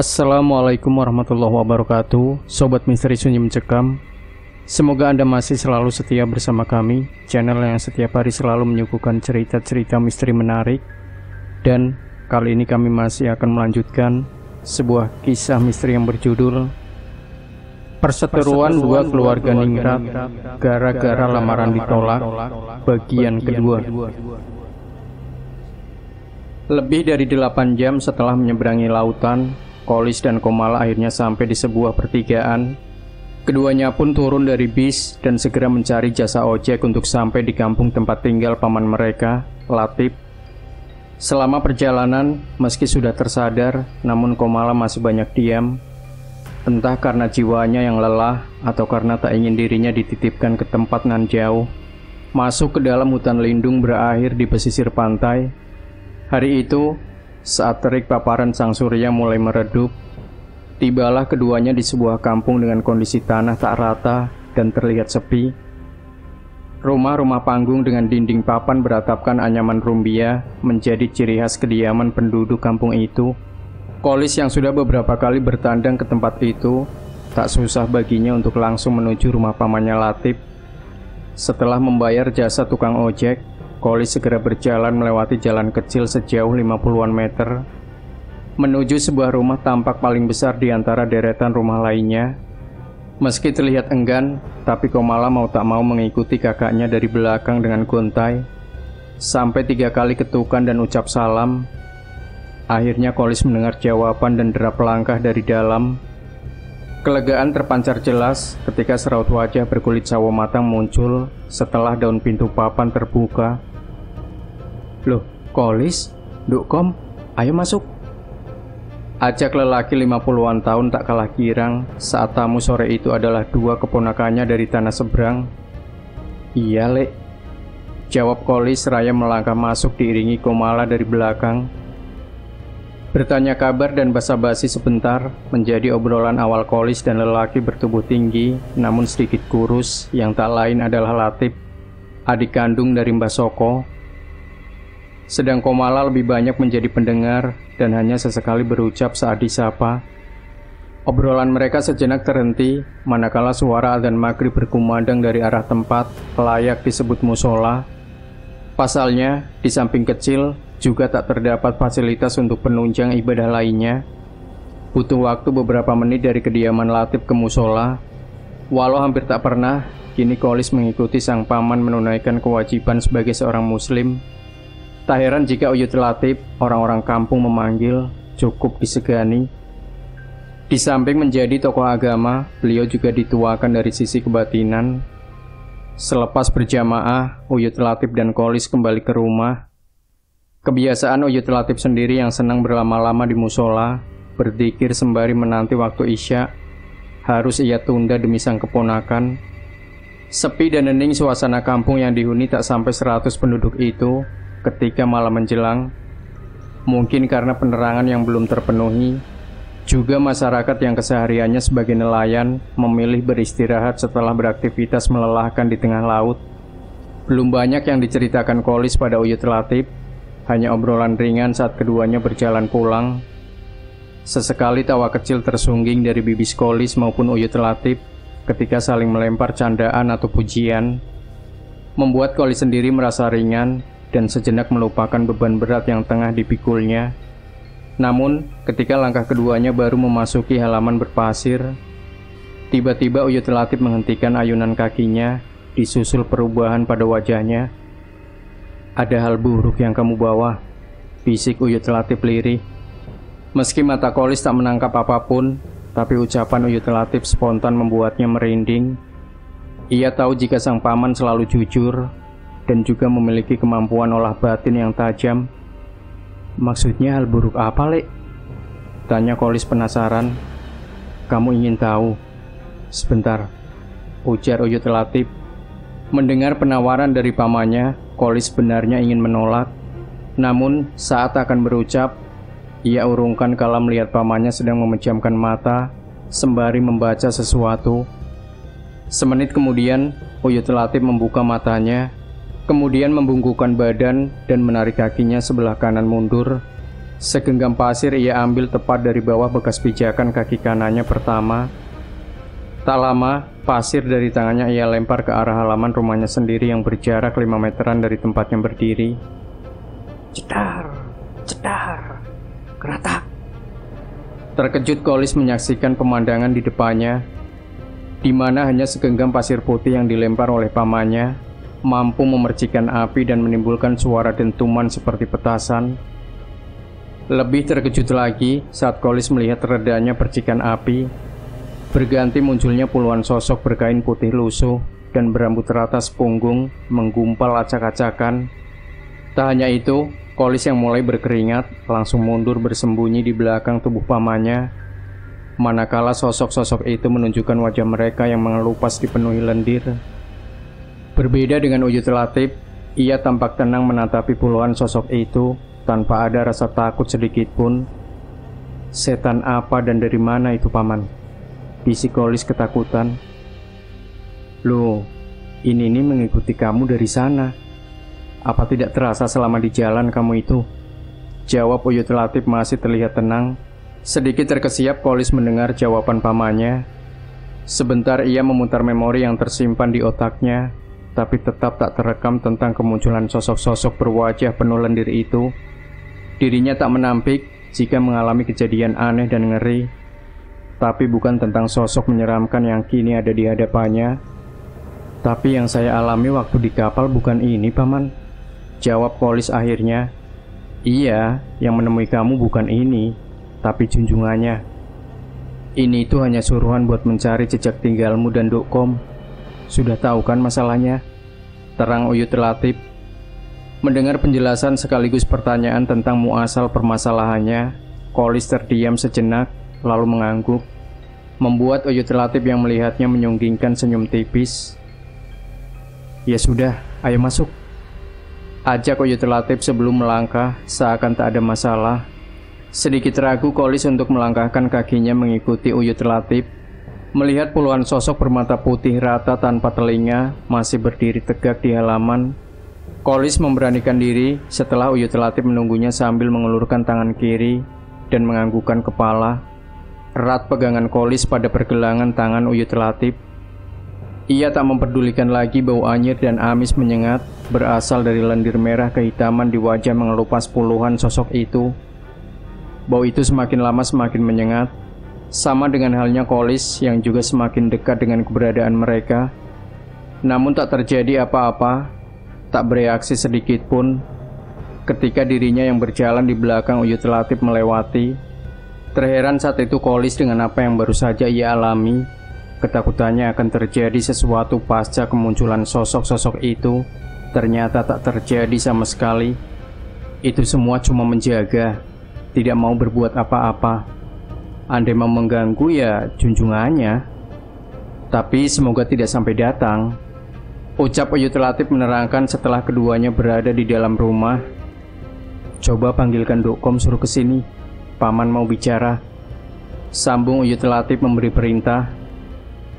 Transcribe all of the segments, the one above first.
Assalamualaikum warahmatullahi wabarakatuh, Sobat Misteri Sunyi Mencekam. Semoga Anda masih selalu setia bersama kami, channel yang setiap hari selalu menyuguhkan cerita-cerita misteri menarik. Dan kali ini kami masih akan melanjutkan sebuah kisah misteri yang berjudul Perseteruan Dua Keluarga Ningrat Gara-gara Lamaran Ditolak, bagian kedua. Lebih dari 8 jam setelah menyeberangi lautan, Kolis dan Komala akhirnya sampai di sebuah pertigaan. Keduanya pun turun dari bis dan segera mencari jasa ojek untuk sampai di kampung tempat tinggal paman mereka, Latif. Selama perjalanan, meski sudah tersadar, namun Komala masih banyak diam. Entah karena jiwanya yang lelah atau karena tak ingin dirinya dititipkan ke tempat nan jauh. Masuk ke dalam hutan lindung berakhir di pesisir pantai. Hari itu, saat terik paparan sang surya mulai meredup, tibalah keduanya di sebuah kampung dengan kondisi tanah tak rata dan terlihat sepi. Rumah-rumah panggung dengan dinding papan beratapkan anyaman rumbia menjadi ciri khas kediaman penduduk kampung itu. Kolis yang sudah beberapa kali bertandang ke tempat itu, tak susah baginya untuk langsung menuju rumah pamannya Latif. Setelah membayar jasa tukang ojek, Kolis segera berjalan melewati jalan kecil sejauh 50-an meter menuju sebuah rumah tampak paling besar di antara deretan rumah lainnya. Meski terlihat enggan, tapi Komala mau tak mau mengikuti kakaknya dari belakang dengan gontai. Sampai 3 kali ketukan dan ucap salam, akhirnya Kolis mendengar jawaban dan derap langkah dari dalam. Kelegaan terpancar jelas ketika seraut wajah berkulit sawo matang muncul setelah daun pintu papan terbuka. "Loh, Kolis, Nduk Kom, ayo masuk," ajak lelaki 50-an tahun tak kalah girang saat tamu sore itu adalah 2 keponakannya dari tanah seberang. "Iya, Lek," jawab Kolis seraya melangkah masuk diiringi Komala dari belakang. Bertanya kabar dan basa-basi sebentar menjadi obrolan awal Kolis dan lelaki bertubuh tinggi namun sedikit kurus yang tak lain adalah Latif, adik kandung dari Mbah Soko. Sedang Komala lebih banyak menjadi pendengar dan hanya sesekali berucap saat disapa. Obrolan mereka sejenak terhenti manakala suara adzan maghrib berkumandang dari arah tempat layak disebut musola. Pasalnya, di samping kecil juga tak terdapat fasilitas untuk penunjang ibadah lainnya. Butuh waktu beberapa menit dari kediaman Latif ke musola. Walau hampir tak pernah, kini Kolis mengikuti sang paman menunaikan kewajiban sebagai seorang muslim. Tak heran jika Uyut Latif, orang-orang kampung memanggil, cukup disegani. Di samping menjadi tokoh agama, beliau juga dituakan dari sisi kebatinan. Selepas berjamaah, Uyut Latif dan Kolis kembali ke rumah. Kebiasaan Uyut Latif sendiri yang senang berlama-lama di musola, berzikir sembari menanti waktu isya, harus ia tunda demi sang keponakan. Sepi dan hening suasana kampung yang dihuni tak sampai 100 penduduk itu ketika malam menjelang. Mungkin karena penerangan yang belum terpenuhi, juga masyarakat yang kesehariannya sebagai nelayan memilih beristirahat setelah beraktivitas melelahkan di tengah laut. Belum banyak yang diceritakan Kolis pada Uyut Latif, hanya obrolan ringan saat keduanya berjalan pulang. Sesekali tawa kecil tersungging dari bibis Kolis maupun Uyut Latif ketika saling melempar candaan atau pujian, membuat Kolis sendiri merasa ringan dan sejenak melupakan beban berat yang tengah dipikulnya. Namun, ketika langkah keduanya baru memasuki halaman berpasir, tiba-tiba Uyut Latif menghentikan ayunan kakinya, disusul perubahan pada wajahnya. "Ada hal buruk yang kamu bawa," bisik Uyut Latif lirih. Meski mata Kolis tak menangkap apapun, tapi ucapan Uyut Latif spontan membuatnya merinding. Ia tahu jika sang paman selalu jujur dan juga memiliki kemampuan olah batin yang tajam. "Maksudnya hal buruk apa, Lek?" tanya Kolis penasaran. "Kamu ingin tahu?" "Sebentar," ujar Uyut Latif. Mendengar penawaran dari pamannya, Kolis sebenarnya ingin menolak. Namun, saat akan berucap, ia urungkan kala melihat pamannya sedang memejamkan mata, sembari membaca sesuatu. Semenit kemudian, Uyut Latif membuka matanya, kemudian membungkukkan badan dan menarik kakinya sebelah kanan mundur, Segenggam pasir ia ambil tepat dari bawah bekas pijakan kaki kanannya pertama. Tak lama, pasir dari tangannya ia lempar ke arah halaman rumahnya sendiri yang berjarak 5 meteran dari tempatnya berdiri. Cedar, cedar, keratak. Terkejut Kolis menyaksikan pemandangan di depannya, di mana hanya segenggam pasir putih yang dilempar oleh pamannya mampu memercikan api dan menimbulkan suara dentuman seperti petasan. Lebih terkejut lagi saat Kolis melihat redanya percikan api, berganti munculnya puluhan sosok berkain putih lusuh dan berambut rata sepunggung menggumpal acak-acakan. Tak hanya itu, Kolis yang mulai berkeringat langsung mundur bersembunyi di belakang tubuh pamannya, manakala sosok-sosok itu menunjukkan wajah mereka yang mengelupas dipenuhi lendir. Berbeda dengan Uyut Latif, ia tampak tenang menatapi puluhan sosok itu tanpa ada rasa takut sedikit pun. Setan apa dan dari mana itu paman? Bisik Kolis ketakutan. Loh, ini mengikuti kamu dari sana. Apa tidak terasa selama di jalan kamu itu? Jawab Uyut Latif masih terlihat tenang. Sedikit terkesiap Kolis mendengar jawaban pamannya. Sebentar ia memutar memori yang tersimpan di otaknya, tapi tetap tak terekam tentang kemunculan sosok-sosok berwajah penuh lendir itu. Dirinya tak menampik jika mengalami kejadian aneh dan ngeri, tapi bukan tentang sosok menyeramkan yang kini ada di hadapannya. Tapi yang saya alami waktu di kapal bukan ini, paman. Jawab Kolis akhirnya. Iya, yang menemui kamu bukan ini, tapi junjungannya. Ini itu hanya suruhan buat mencari jejak tinggalmu dan Dokkom. Sudah tahu kan masalahnya? Terang Uyut Latif. Mendengar penjelasan sekaligus pertanyaan tentang muasal permasalahannya, Kolis terdiam sejenak, lalu mengangguk, membuat Uyut Latif yang melihatnya menyunggingkan senyum tipis. Ya sudah, ayo masuk. Ajak Uyut Latif sebelum melangkah, seakan tak ada masalah. Sedikit ragu Kolis untuk melangkahkan kakinya mengikuti Uyut Latif, melihat puluhan sosok bermata putih rata tanpa telinga masih berdiri tegak di halaman. Kolis memberanikan diri setelah Uyut Latif menunggunya sambil mengulurkan tangan kiri dan menganggukkan kepala. Erat pegangan Kolis pada pergelangan tangan Uyut Latif. Ia tak memperdulikan lagi bau anyir dan amis menyengat berasal dari lendir merah kehitaman di wajah mengelupas puluhan sosok itu. Bau itu semakin lama semakin menyengat, sama dengan halnya Kolis yang juga semakin dekat dengan keberadaan mereka. Namun tak terjadi apa-apa, tak bereaksi sedikit pun ketika dirinya yang berjalan di belakang Uyut Latif melewati. Terheran saat itu Kolis dengan apa yang baru saja ia alami. Ketakutannya akan terjadi sesuatu pasca kemunculan sosok-sosok itu ternyata tak terjadi sama sekali. Itu semua cuma menjaga, tidak mau berbuat apa-apa. Andai mau mengganggu ya junjungannya. Tapi semoga tidak sampai datang, ucap Uyut Latif menerangkan setelah keduanya berada di dalam rumah. Coba panggilkan Dokkom suruh kesini, paman mau bicara. Sambung Uyut Latif memberi perintah.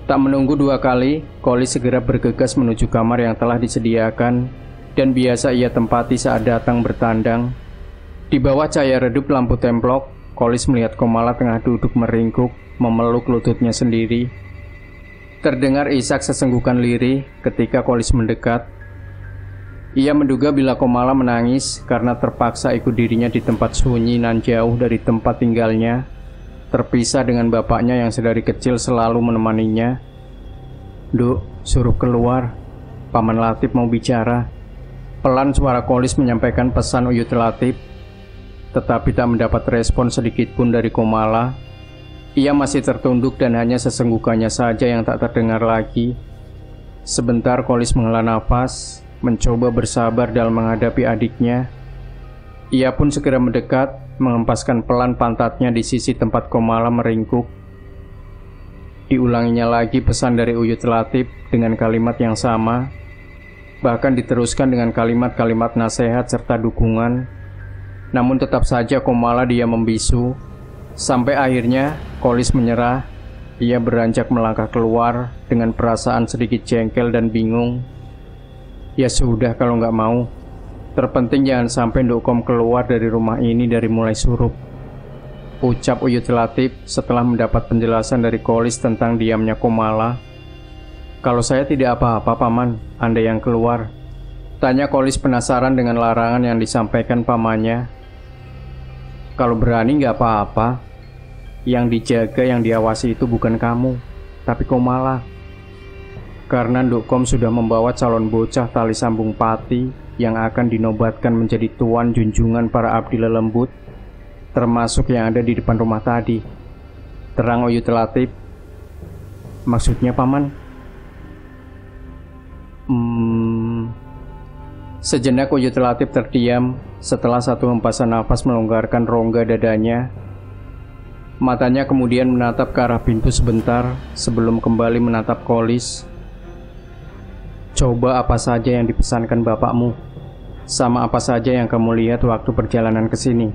Tak menunggu 2 kali, Kolis segera bergegas menuju kamar yang telah disediakan dan biasa ia tempati saat datang bertandang. Di bawah cahaya redup lampu templok, Kolis melihat Komala tengah duduk meringkuk, memeluk lututnya sendiri. Terdengar isak sesenggukan lirih ketika Kolis mendekat. Ia menduga bila Komala menangis karena terpaksa ikut dirinya di tempat sunyi nan jauh dari tempat tinggalnya, terpisah dengan bapaknya yang sedari kecil selalu menemaninya. Duk, suruh keluar, Paman Latif mau bicara. Pelan suara Kolis menyampaikan pesan Uyut Latif, tetapi tak mendapat respon sedikit pun dari Komala. Ia masih tertunduk dan hanya sesenggukannya saja yang tak terdengar lagi. Sebentar Kolis menghela nafas, mencoba bersabar dalam menghadapi adiknya. Ia pun segera mendekat, mengempaskan pelan pantatnya di sisi tempat Komala meringkuk. Diulanginya lagi pesan dari Uyut Latif dengan kalimat yang sama, bahkan diteruskan dengan kalimat-kalimat nasihat serta dukungan. Namun tetap saja Komala dia membisu. Sampai akhirnya Kolis menyerah. Ia beranjak melangkah keluar dengan perasaan sedikit jengkel dan bingung. Ya sudah kalau nggak mau. Terpenting jangan sampai Ndukkom keluar dari rumah ini dari mulai surup, ucap Uyut Latif setelah mendapat penjelasan dari Kolis tentang diamnya Komala. Kalau saya tidak apa-apa, Paman, Anda yang keluar, tanya Kolis penasaran dengan larangan yang disampaikan pamannya. Kalau berani nggak apa-apa, yang dijaga, yang diawasi itu bukan kamu, tapi Komala. Karena Ndukkom sudah membawa calon bocah tali sambung pati yang akan dinobatkan menjadi tuan junjungan para abdi lelembut, termasuk yang ada di depan rumah tadi, terang Uyut Latif. Maksudnya, Paman? Sejenak Uyut Latif terdiam setelah satu hempasan nafas melonggarkan rongga dadanya. Matanya kemudian menatap ke arah pintu sebentar sebelum kembali menatap Kolis. Coba apa saja yang dipesankan bapakmu, sama apa saja yang kamu lihat waktu perjalanan ke sini?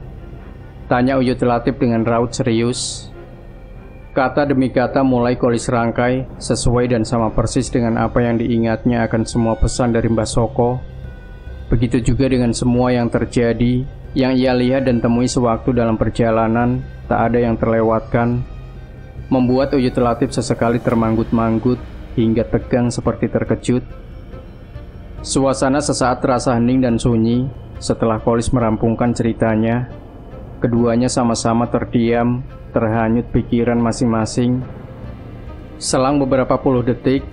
Tanya Uyut Latif dengan raut serius. Kata demi kata mulai Kolis rangkai, sesuai dan sama persis dengan apa yang diingatnya akan semua pesan dari Mbah Soko. Begitu juga dengan semua yang terjadi, yang ia lihat dan temui sewaktu dalam perjalanan, tak ada yang terlewatkan. Membuat Uyut Latif sesekali termanggut-manggut, hingga tegang seperti terkejut. Suasana sesaat terasa hening dan sunyi. Setelah Kolis merampungkan ceritanya, keduanya sama-sama terdiam, terhanyut pikiran masing-masing. Selang beberapa puluh detik,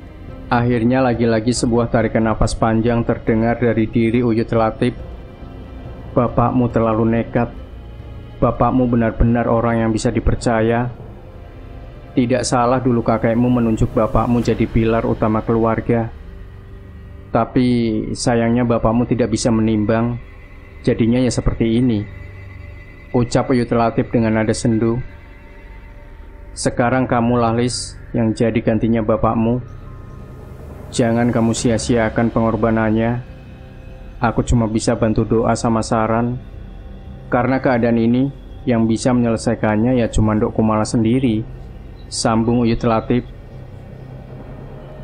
akhirnya lagi-lagi sebuah tarikan napas panjang terdengar dari diri Uyut Latif. Bapakmu terlalu nekat. Bapakmu benar-benar orang yang bisa dipercaya. Tidak salah dulu kakekmu menunjuk bapakmu jadi pilar utama keluarga. Tapi sayangnya bapakmu tidak bisa menimbang. Jadinya ya seperti ini, ucap Uyut Latif dengan nada sendu. Sekarang kamulah, Lis, yang jadi gantinya bapakmu. Jangan kamu sia-siakan pengorbanannya. Aku cuma bisa bantu doa sama saran. Karena keadaan ini, yang bisa menyelesaikannya ya cuma Nduk Komala sendiri, sambung Uyut Latif.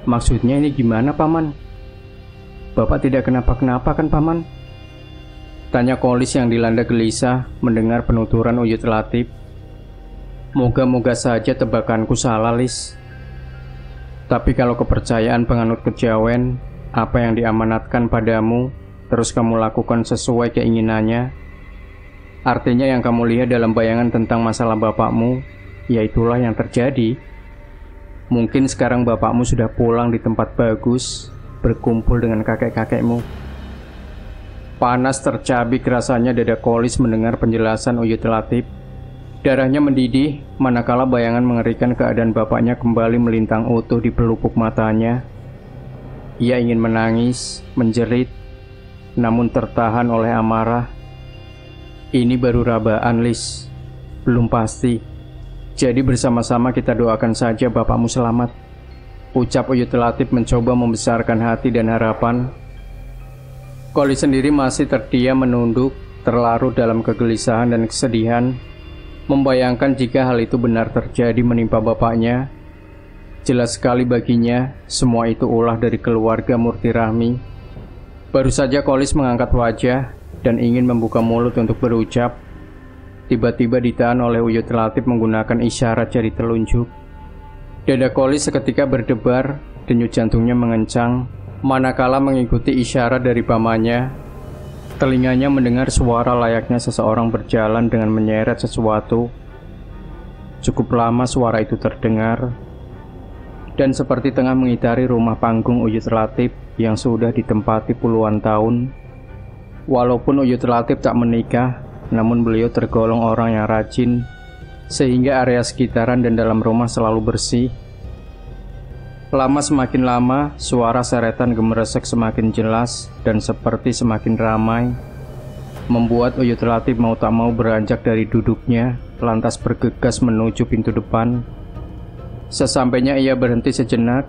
Maksudnya ini gimana, Paman? Bapak tidak kenapa-kenapa kan, Paman? Tanya Kolis yang dilanda gelisah mendengar penuturan Uyut Latif. Moga-moga saja tebakanku salah, Lis. Tapi kalau kepercayaan penganut kejawen, apa yang diamanatkan padamu, terus kamu lakukan sesuai keinginannya, artinya yang kamu lihat dalam bayangan tentang masalah bapakmu, ya itulah yang terjadi. Mungkin sekarang bapakmu sudah pulang di tempat bagus, berkumpul dengan kakek-kakekmu. Panas tercabik rasanya dada Kolis mendengar penjelasan Uyut Latif. Darahnya mendidih manakala bayangan mengerikan keadaan bapaknya kembali melintang utuh di pelupuk matanya. Ia ingin menangis, menjerit, namun tertahan oleh amarah. Ini baru rabaan, Lis. Belum pasti. Jadi bersama-sama kita doakan saja bapakmu selamat, ucap Uyut Latif mencoba membesarkan hati dan harapan. Kolis sendiri masih terdiam menunduk, terlarut dalam kegelisahan dan kesedihan, membayangkan jika hal itu benar terjadi menimpa bapaknya. Jelas sekali baginya, semua itu ulah dari keluarga Murti Rahmi. Baru saja Kolis mengangkat wajah dan ingin membuka mulut untuk berucap, tiba-tiba ditahan oleh Uyut Latif menggunakan isyarat jari telunjuk. Dada Kolis seketika berdebar, denyut jantungnya mengencang, manakala mengikuti isyarat dari pamannya. Telinganya mendengar suara layaknya seseorang berjalan dengan menyeret sesuatu. Cukup lama suara itu terdengar, dan seperti tengah mengitari rumah panggung Uyut Latif yang sudah ditempati puluhan tahun. Walaupun Uyut Latif tak menikah, namun beliau tergolong orang yang rajin, sehingga area sekitaran dan dalam rumah selalu bersih. Lama semakin lama, suara seretan gemeresek semakin jelas dan seperti semakin ramai, membuat Uyut Latif mau tak mau beranjak dari duduknya, lantas bergegas menuju pintu depan. Sesampainya ia berhenti sejenak,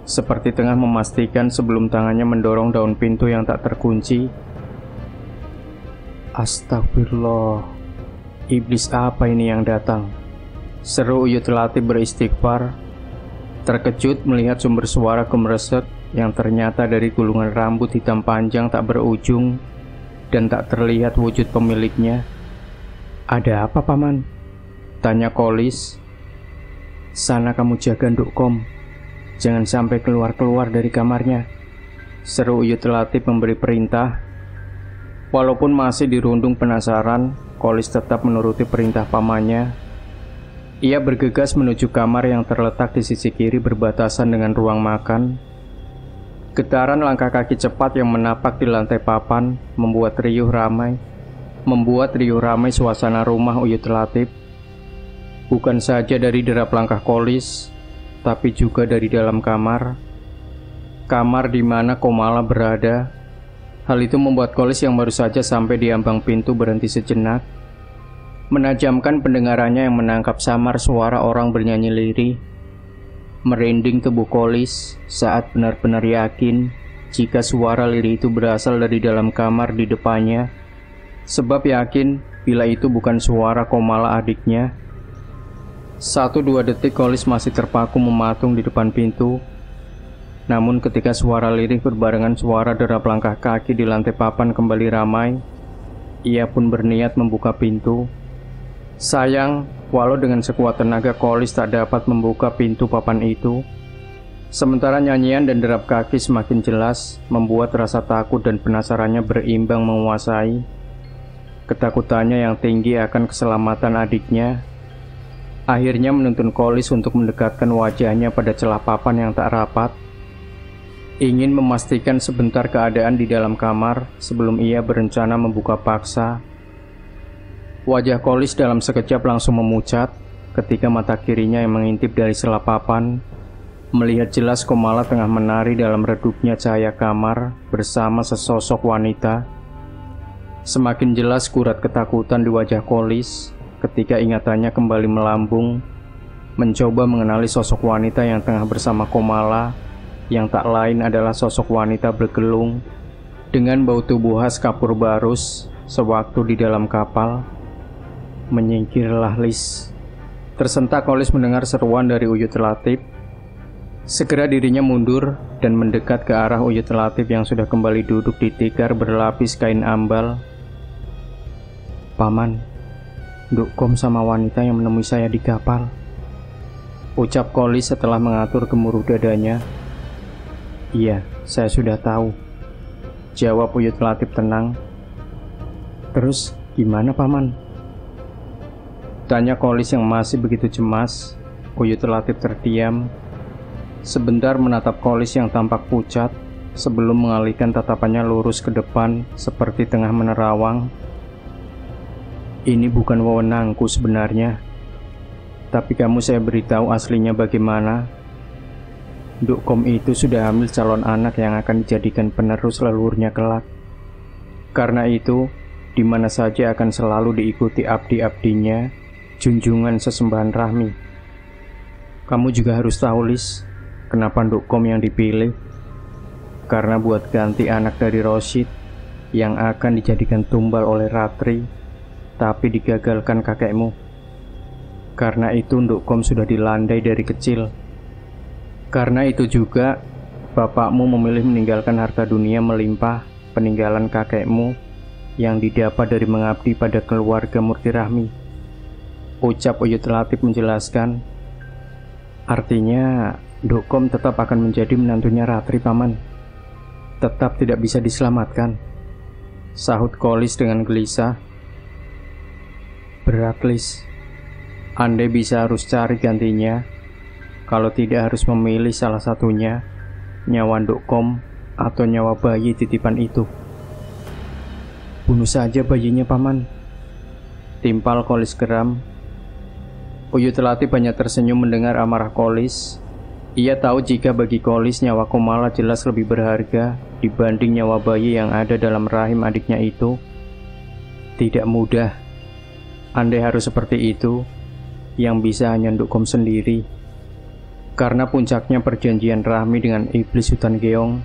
seperti tengah memastikan sebelum tangannya mendorong daun pintu yang tak terkunci. Astagfirullah, iblis apa ini yang datang? Seru Uyut Latif beristighfar, terkejut melihat sumber suara gemeresek yang ternyata dari gulungan rambut hitam panjang tak berujung dan tak terlihat wujud pemiliknya. "Ada apa, Paman?" tanya Kolis. "Sana kamu jaga Ndukkom, jangan sampai keluar-keluar dari kamarnya," seru Uyut Latif memberi perintah. Walaupun masih dirundung penasaran, Kolis tetap menuruti perintah pamannya. Ia bergegas menuju kamar yang terletak di sisi kiri berbatasan dengan ruang makan. Getaran langkah kaki cepat yang menapak di lantai papan membuat riuh ramai suasana rumah Uyut Latif. Bukan saja dari derap langkah Kolis, tapi juga dari dalam kamar di mana Komala berada. Hal itu membuat Kolis yang baru saja sampai di ambang pintu berhenti sejenak, menajamkan pendengarannya yang menangkap samar suara orang bernyanyi lirih. Merinding tubuh Kolis saat benar-benar yakin jika suara lirih itu berasal dari dalam kamar di depannya, sebab yakin bila itu bukan suara Komala adiknya. 1-2 detik Kolis masih terpaku mematung di depan pintu. Namun ketika suara lirih berbarengan suara derap langkah kaki di lantai papan kembali ramai, ia pun berniat membuka pintu. Sayang, walau dengan sekuat tenaga Kolis tak dapat membuka pintu papan itu. Sementara nyanyian dan derap kaki semakin jelas, membuat rasa takut dan penasarannya berimbang menguasai. Ketakutannya yang tinggi akan keselamatan adiknya akhirnya menuntun Kolis untuk mendekatkan wajahnya pada celah papan yang tak rapat, ingin memastikan sebentar keadaan di dalam kamar sebelum ia berencana membuka paksa. Wajah Kolis dalam sekejap langsung memucat ketika mata kirinya yang mengintip dari celah papan melihat jelas Komala tengah menari dalam redupnya cahaya kamar bersama sesosok wanita. Semakin jelas gurat ketakutan di wajah Kolis ketika ingatannya kembali melambung, mencoba mengenali sosok wanita yang tengah bersama Komala, yang tak lain adalah sosok wanita bergelung dengan bau tubuh khas kapur barus sewaktu di dalam kapal. "Menyingkirlah, Lis." Tersentak Kolis mendengar seruan dari Uyut Latif. Segera dirinya mundur dan mendekat ke arah Uyut Latif yang sudah kembali duduk di tikar berlapis kain ambal. "Paman, Ndukkom sama wanita yang menemui saya di kapal," ucap Kolis setelah mengatur gemuruh dadanya. "Iya, saya sudah tahu," jawab Uyut Latif tenang. "Terus gimana, Paman?" tanya Kolis yang masih begitu cemas. Uyut Latif terdiam, sebentar menatap Kolis yang tampak pucat, sebelum mengalihkan tatapannya lurus ke depan seperti tengah menerawang. "Ini bukan wewenangku sebenarnya, tapi kamu saya beritahu aslinya bagaimana. Ndukkom itu sudah hamil calon anak yang akan dijadikan penerus leluhurnya kelak. Karena itu, di mana saja akan selalu diikuti abdi-abdinya, junjungan sesembahan Rahmi. Kamu juga harus tahu, Lis, kenapa Ndukkom yang dipilih. Karena buat ganti anak dari Roshid yang akan dijadikan tumbal oleh Ratri, tapi digagalkan kakekmu. Karena itu Ndukkom sudah dilandai dari kecil. Karena itu juga bapakmu memilih meninggalkan harta dunia melimpah peninggalan kakekmu yang didapat dari mengabdi pada keluarga Murti Rahmi," ucap Uyut Latif menjelaskan. "Artinya Ndukkom tetap akan menjadi menantunya Ratri, Paman. Tetap tidak bisa diselamatkan," sahut Kolis dengan gelisah. "Berat, Lis. Andai bisa harus cari gantinya. Kalau tidak harus memilih salah satunya, nyawa Ndukkom atau nyawa bayi titipan itu." "Bunuh saja bayinya, Paman," timpal Kolis geram. Uyut Latif hanya tersenyum mendengar amarah Kolis. Ia tahu jika bagi Kolis nyawa Komala jelas lebih berharga dibanding nyawa bayi yang ada dalam rahim adiknya itu. Tidak mudah. Andai harus seperti itu, yang bisa hanya Ndukkom sendiri. Karena puncaknya perjanjian Rahmi dengan iblis hutan Geong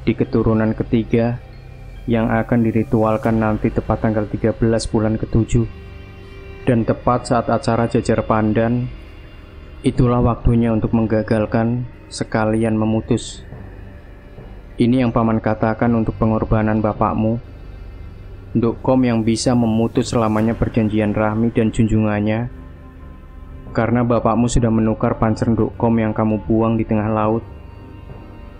di keturunan ketiga yang akan diritualkan nanti tepat tanggal 13 bulan ke-7. Dan tepat saat acara jajar pandan, itulah waktunya untuk menggagalkan sekalian memutus. Ini yang Paman katakan untuk pengorbanan bapakmu. Ndukkom yang bisa memutus selamanya perjanjian Rahmi dan junjungannya, karena bapakmu sudah menukar pancer Ndukkom yang kamu buang di tengah laut.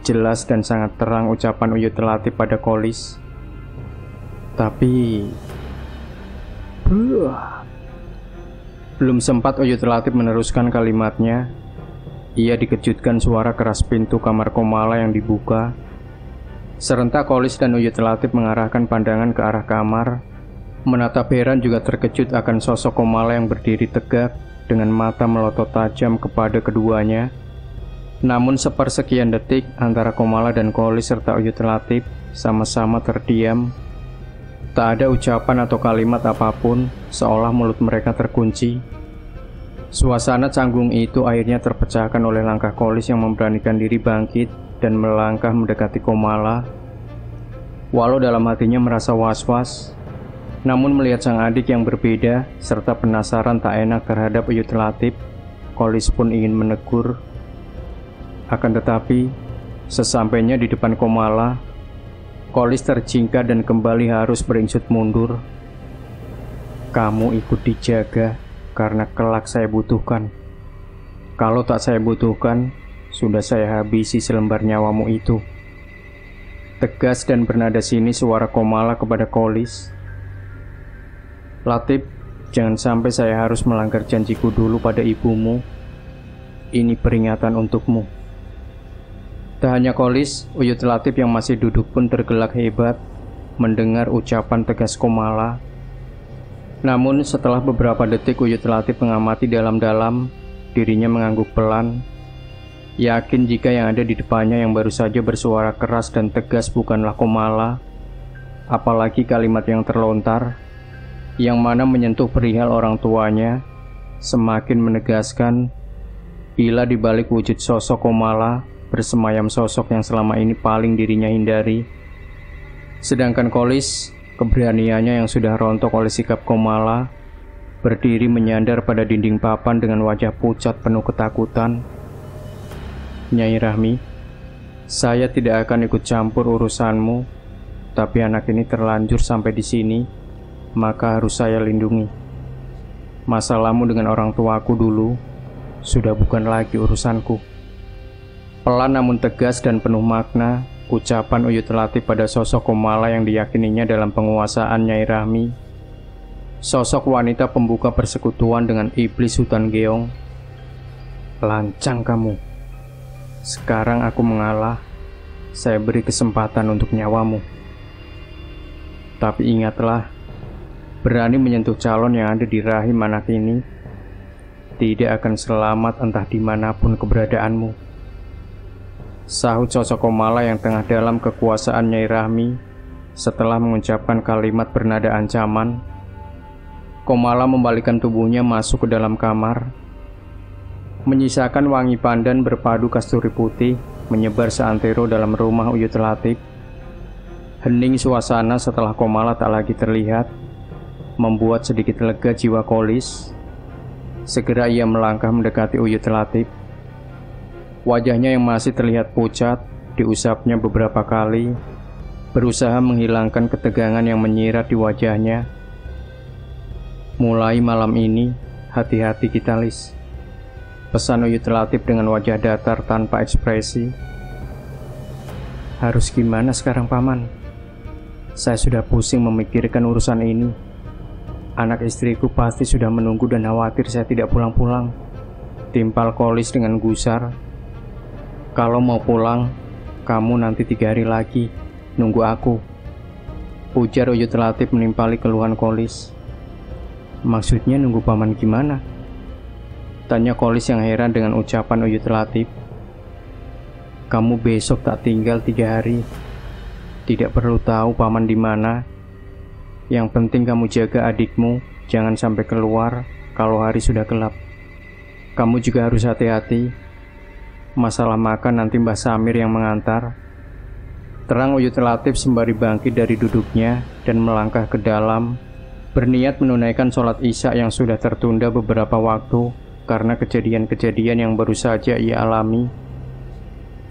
Jelas dan sangat terang ucapan Uyut Latif pada Kolis. Tapi belum sempat Uyut Latif meneruskan kalimatnya, ia dikejutkan suara keras pintu kamar Komala yang dibuka. Serentak Kolis dan Uyut Latif mengarahkan pandangan ke arah kamar. Menatap heran juga terkejut akan sosok Komala yang berdiri tegak dengan mata melotot tajam kepada keduanya. Namun sepersekian detik antara Komala dan Kolis serta Uyut Latif sama-sama terdiam. Tak ada ucapan atau kalimat apapun, seolah mulut mereka terkunci. Suasana canggung itu akhirnya terpecahkan oleh langkah Kolis yang memberanikan diri bangkit dan melangkah mendekati Komala. Walau dalam hatinya merasa was-was, namun melihat sang adik yang berbeda serta penasaran tak enak terhadap Uyut Latif, Kolis pun ingin menegur. Akan tetapi, sesampainya di depan Komala, Kolis terjingkar dan kembali harus beringsut mundur. Kamu ikut dijaga karena kelak saya butuhkan. Kalau tak saya butuhkan, sudah saya habisi selembar nyawamu itu. Tegas dan bernada sini suara Komala kepada Kolis. Latif, jangan sampai saya harus melanggar janjiku dulu pada ibumu. Ini peringatan untukmu. Tak hanya Kolis, Uyut Latif yang masih duduk pun tergelak hebat mendengar ucapan tegas Komala. Namun setelah beberapa detik Uyut Latif mengamati dalam-dalam, dirinya mengangguk pelan. Yakin jika yang ada di depannya yang baru saja bersuara keras dan tegas bukanlah Komala, apalagi kalimat yang terlontar, yang mana menyentuh perihal orang tuanya, semakin menegaskan bila di balik wujud sosok Komala bersemayam sosok yang selama ini paling dirinya hindari. Sedangkan Kolis, keberaniannya yang sudah rontok oleh sikap Komala, berdiri menyandar pada dinding papan dengan wajah pucat penuh ketakutan. Nyai Rahmi, saya tidak akan ikut campur urusanmu, tapi anak ini terlanjur sampai di sini, maka harus saya lindungi. Masalahmu dengan orang tuaku dulu sudah bukan lagi urusanku. Pelan namun tegas dan penuh makna, ucapan Uyut Latif pada sosok Komala yang diyakininya dalam penguasaan Nyai Rahmi. Sosok wanita pembuka persekutuan dengan iblis hutan geong. Lancang kamu. Sekarang aku mengalah, saya beri kesempatan untuk nyawamu. Tapi ingatlah, berani menyentuh calon yang ada di rahim anak ini, tidak akan selamat entah dimanapun keberadaanmu. Sahut sosok Komala yang tengah dalam kekuasaan Nyai Rahmi setelah mengucapkan kalimat bernada ancaman. Komala membalikkan tubuhnya masuk ke dalam kamar. Menyisakan wangi pandan berpadu kasturi putih menyebar seantero dalam rumah Uyut Latif. Hening suasana setelah Komala tak lagi terlihat, membuat sedikit lega jiwa Kolis. Segera ia melangkah mendekati Uyut Latif. Wajahnya yang masih terlihat pucat, diusapnya beberapa kali, berusaha menghilangkan ketegangan yang menyirat di wajahnya. Mulai malam ini, hati-hati kita, Lis. Pesan Uyut Latif dengan wajah datar tanpa ekspresi. Harus gimana sekarang, Paman? Saya sudah pusing memikirkan urusan ini. Anak istriku pasti sudah menunggu dan khawatir saya tidak pulang-pulang. Timpal Kolis dengan gusar. Kalau mau pulang, kamu nanti 3 hari lagi. Nunggu aku. Ujar Uyut Latif menimpali keluhan Kolis. Maksudnya nunggu Paman gimana? Tanya Kolis yang heran dengan ucapan Uyut Latif. Kamu besok tak tinggal 3 hari. Tidak perlu tahu Paman di mana. Yang penting kamu jaga adikmu, jangan sampai keluar kalau hari sudah gelap. Kamu juga harus hati-hati. Masalah makan nanti Mbah Samir yang mengantar. Terang Uyut Latif sembari bangkit dari duduknya dan melangkah ke dalam, berniat menunaikan sholat Isya yang sudah tertunda beberapa waktu karena kejadian-kejadian yang baru saja ia alami.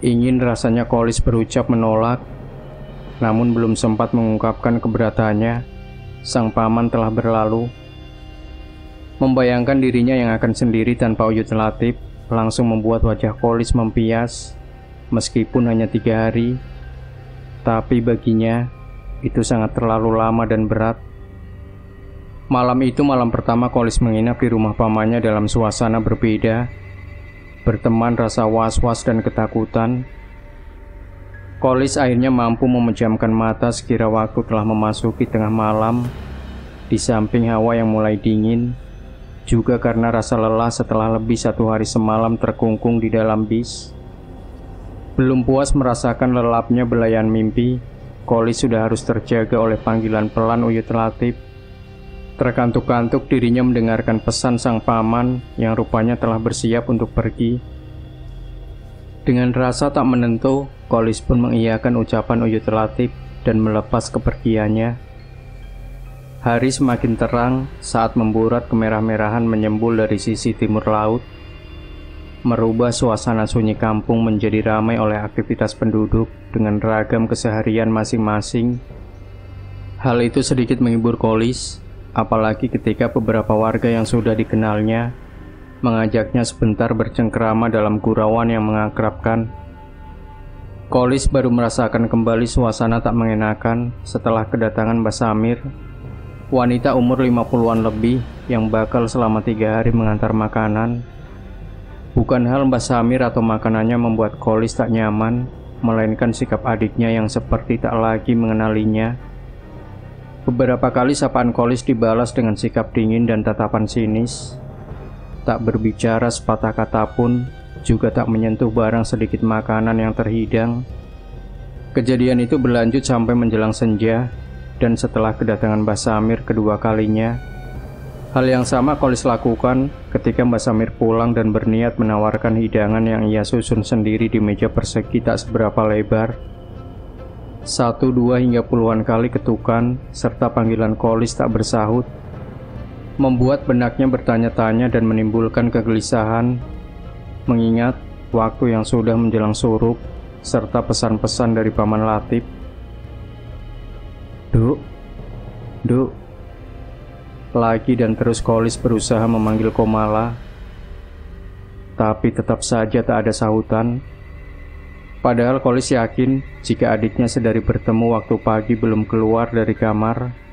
Ingin rasanya Kolis berucap menolak, namun belum sempat mengungkapkan keberatannya, sang paman telah berlalu. Membayangkan dirinya yang akan sendiri tanpa Uyut Latif langsung membuat wajah Kolis mempias. Meskipun hanya 3 hari, tapi baginya itu sangat terlalu lama dan berat. Malam itu malam pertama Kolis menginap di rumah pamannya dalam suasana berbeda, berteman rasa was-was dan ketakutan. Kolis akhirnya mampu memejamkan mata sekira waktu telah memasuki tengah malam, di samping hawa yang mulai dingin, juga karena rasa lelah setelah lebih 1 hari semalam terkungkung di dalam bis. Belum puas merasakan lelapnya belayan mimpi, Kolis sudah harus terjaga oleh panggilan pelan Uyut Latif. Terkantuk-kantuk dirinya mendengarkan pesan sang paman yang rupanya telah bersiap untuk pergi. Dengan rasa tak menentu, Kolis pun mengiyakan ucapan Uyut Latif dan melepas kepergiannya. Hari semakin terang saat memburat kemerah-merahan menyembul dari sisi timur laut, merubah suasana sunyi kampung menjadi ramai oleh aktivitas penduduk dengan ragam keseharian masing-masing. Hal itu sedikit menghibur Kolis, apalagi ketika beberapa warga yang sudah dikenalnya mengajaknya sebentar bercengkerama dalam gurauan yang mengakrabkan. Kolis baru merasakan kembali suasana tak mengenakan setelah kedatangan Mbah Samir, wanita umur 50-an lebih yang bakal selama 3 hari mengantar makanan. Bukan hal Mbah Samir atau makanannya membuat Kolis tak nyaman, melainkan sikap adiknya yang seperti tak lagi mengenalinya. Beberapa kali sapaan Kolis dibalas dengan sikap dingin dan tatapan sinis. Tak berbicara sepatah kata pun, juga tak menyentuh barang sedikit makanan yang terhidang. Kejadian itu berlanjut sampai menjelang senja, dan setelah kedatangan Mbah Samir kedua kalinya. Hal yang sama Kolis lakukan ketika Mbah Samir pulang dan berniat menawarkan hidangan yang ia susun sendiri di meja persegi tak seberapa lebar. 1, 2 hingga puluhan kali ketukan serta panggilan Kolis tak bersahut membuat benaknya bertanya-tanya dan menimbulkan kegelisahan, mengingat waktu yang sudah menjelang surup serta pesan-pesan dari Paman Latif. Duk, Duk. Lagi dan terus Kolis berusaha memanggil Komala, tapi tetap saja tak ada sahutan. Padahal Kolis yakin jika adiknya sedari bertemu waktu pagi belum keluar dari kamar.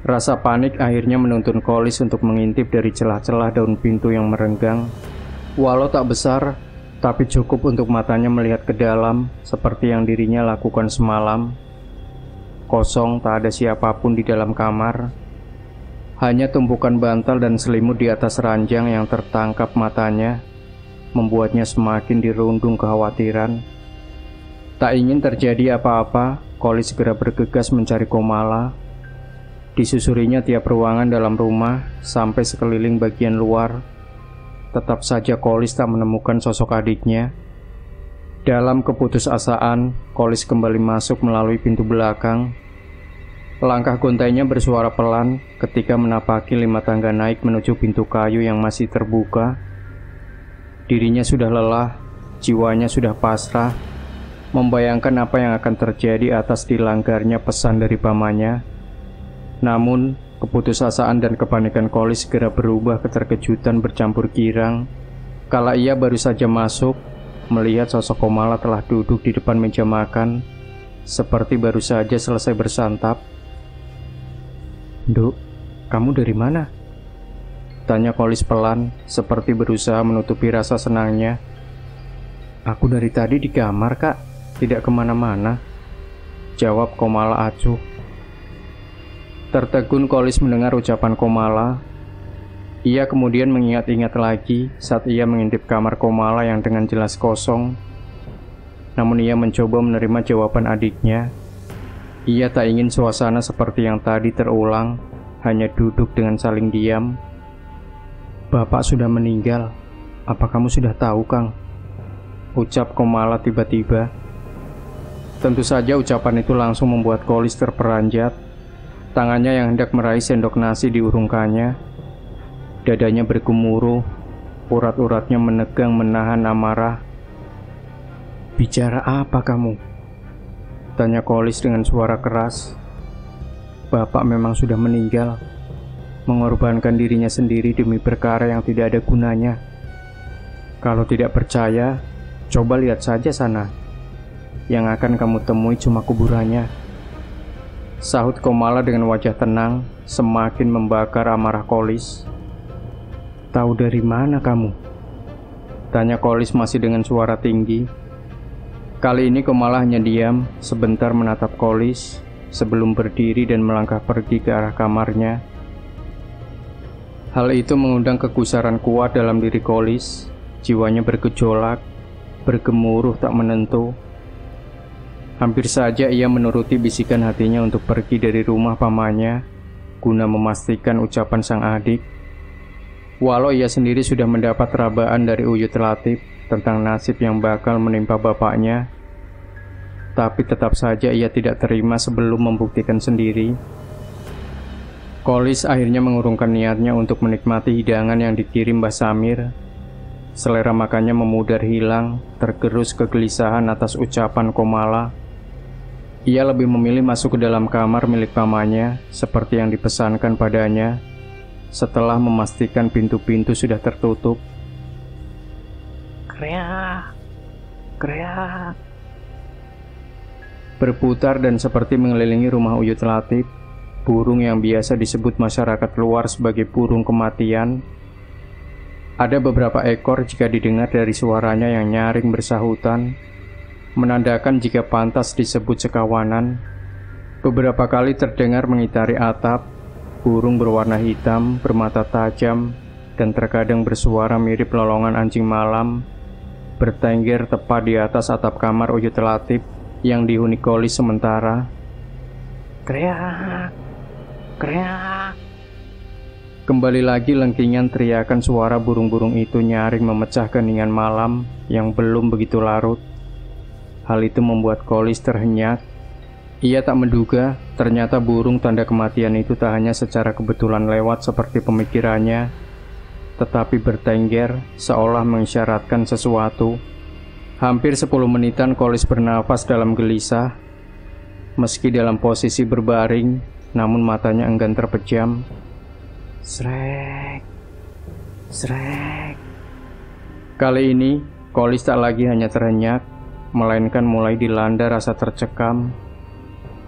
Rasa panik akhirnya menuntun Kolis untuk mengintip dari celah-celah daun pintu yang merenggang. Walau tak besar, tapi cukup untuk matanya melihat ke dalam seperti yang dirinya lakukan semalam. Kosong, tak ada siapapun di dalam kamar. Hanya tumpukan bantal dan selimut di atas ranjang yang tertangkap matanya, membuatnya semakin dirundung kekhawatiran. Tak ingin terjadi apa-apa, Kolis segera bergegas mencari Komala. Disusurinya tiap ruangan dalam rumah sampai sekeliling bagian luar. Tetap saja Kolis tak menemukan sosok adiknya. Dalam keputusasaan, Kolis kembali masuk melalui pintu belakang. Langkah gontainya bersuara pelan ketika menapaki 5 tangga naik menuju pintu kayu yang masih terbuka. Dirinya sudah lelah, jiwanya sudah pasrah, membayangkan apa yang akan terjadi atas dilanggarnya pesan dari pamannya. Namun, keputusasaan dan kepanikan Kolis segera berubah ke terkejutan bercampur girang kala ia baru saja masuk, melihat sosok Komala telah duduk di depan meja makan, seperti baru saja selesai bersantap. "Duk, kamu dari mana?" tanya Kolis pelan, seperti berusaha menutupi rasa senangnya. "Aku dari tadi di kamar, Kak, tidak kemana-mana," jawab Komala acuh. Tertegun Kolis mendengar ucapan Komala. Ia kemudian mengingat-ingat lagi saat ia mengintip kamar Komala yang dengan jelas kosong. Namun ia mencoba menerima jawaban adiknya. Ia tak ingin suasana seperti yang tadi terulang, hanya duduk dengan saling diam. "Bapak sudah meninggal. Apa kamu sudah tahu, Kang?" ucap Komala tiba-tiba. Tentu saja ucapan itu langsung membuat Kolis terperanjat. Tangannya yang hendak meraih sendok nasi diurungkannya. Dadanya bergemuruh, urat-uratnya menegang menahan amarah. "Bicara apa kamu?" tanya Kolis dengan suara keras. Bapak memang sudah meninggal, mengorbankan dirinya sendiri demi perkara yang tidak ada gunanya. Kalau tidak percaya, coba lihat saja sana. Yang akan kamu temui cuma kuburannya. Sahut Komala dengan wajah tenang, semakin membakar amarah Kolis. Tahu dari mana kamu? Tanya Kolis masih dengan suara tinggi. Kali ini Komala hanya diam, sebentar menatap Kolis, sebelum berdiri dan melangkah pergi ke arah kamarnya. Hal itu mengundang kegusaran kuat dalam diri Kolis. Jiwanya bergejolak, bergemuruh tak menentu. Hampir saja ia menuruti bisikan hatinya untuk pergi dari rumah pamannya, guna memastikan ucapan sang adik. Walau ia sendiri sudah mendapat rabaan dari Uyut Latif tentang nasib yang bakal menimpa bapaknya, tapi tetap saja ia tidak terima sebelum membuktikan sendiri. Kolis akhirnya mengurungkan niatnya untuk menikmati hidangan yang dikirim Mbah Samir. Selera makannya memudar hilang, tergerus kegelisahan atas ucapan Komala. Ia lebih memilih masuk ke dalam kamar milik pamannya, seperti yang dipesankan padanya, setelah memastikan pintu-pintu sudah tertutup. Kreak, kreak. Berputar dan seperti mengelilingi rumah Uyut Latif, burung yang biasa disebut masyarakat luar sebagai burung kematian. Ada beberapa ekor jika didengar dari suaranya yang nyaring bersahutan, menandakan jika pantas disebut sekawanan. Beberapa kali terdengar mengitari atap, burung berwarna hitam, bermata tajam, dan terkadang bersuara mirip lolongan anjing malam, bertengger tepat di atas atap kamar Uyut Latif yang dihuni Kolis sementara. Kreak, kreak. Kembali lagi lengkingan teriakan suara burung-burung itu nyaring memecah keningan malam yang belum begitu larut. Hal itu membuat Kolis terhenyak. Ia tak menduga ternyata burung tanda kematian itu tak hanya secara kebetulan lewat seperti pemikirannya, tetapi bertengger seolah mengisyaratkan sesuatu. Hampir 10 menitan Kolis bernafas dalam gelisah. Meski dalam posisi berbaring, namun matanya enggan terpejam. Srek, srek. Kali ini Kolis tak lagi hanya terhenyak, melainkan mulai dilanda rasa tercekam.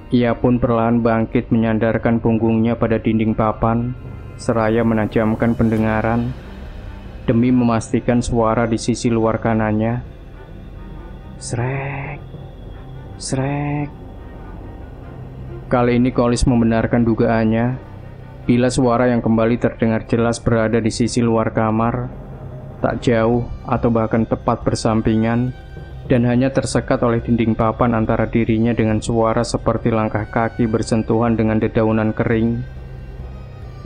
Ia pun perlahan bangkit menyandarkan punggungnya pada dinding papan, seraya menajamkan pendengaran, demi memastikan suara di sisi luar kanannya. Srek, srek. Kali ini Kolis membenarkan dugaannya, bila suara yang kembali terdengar jelas berada di sisi luar kamar, tak jauh atau bahkan tepat bersampingan, dan hanya tersekat oleh dinding papan antara dirinya dengan suara seperti langkah kaki bersentuhan dengan dedaunan kering.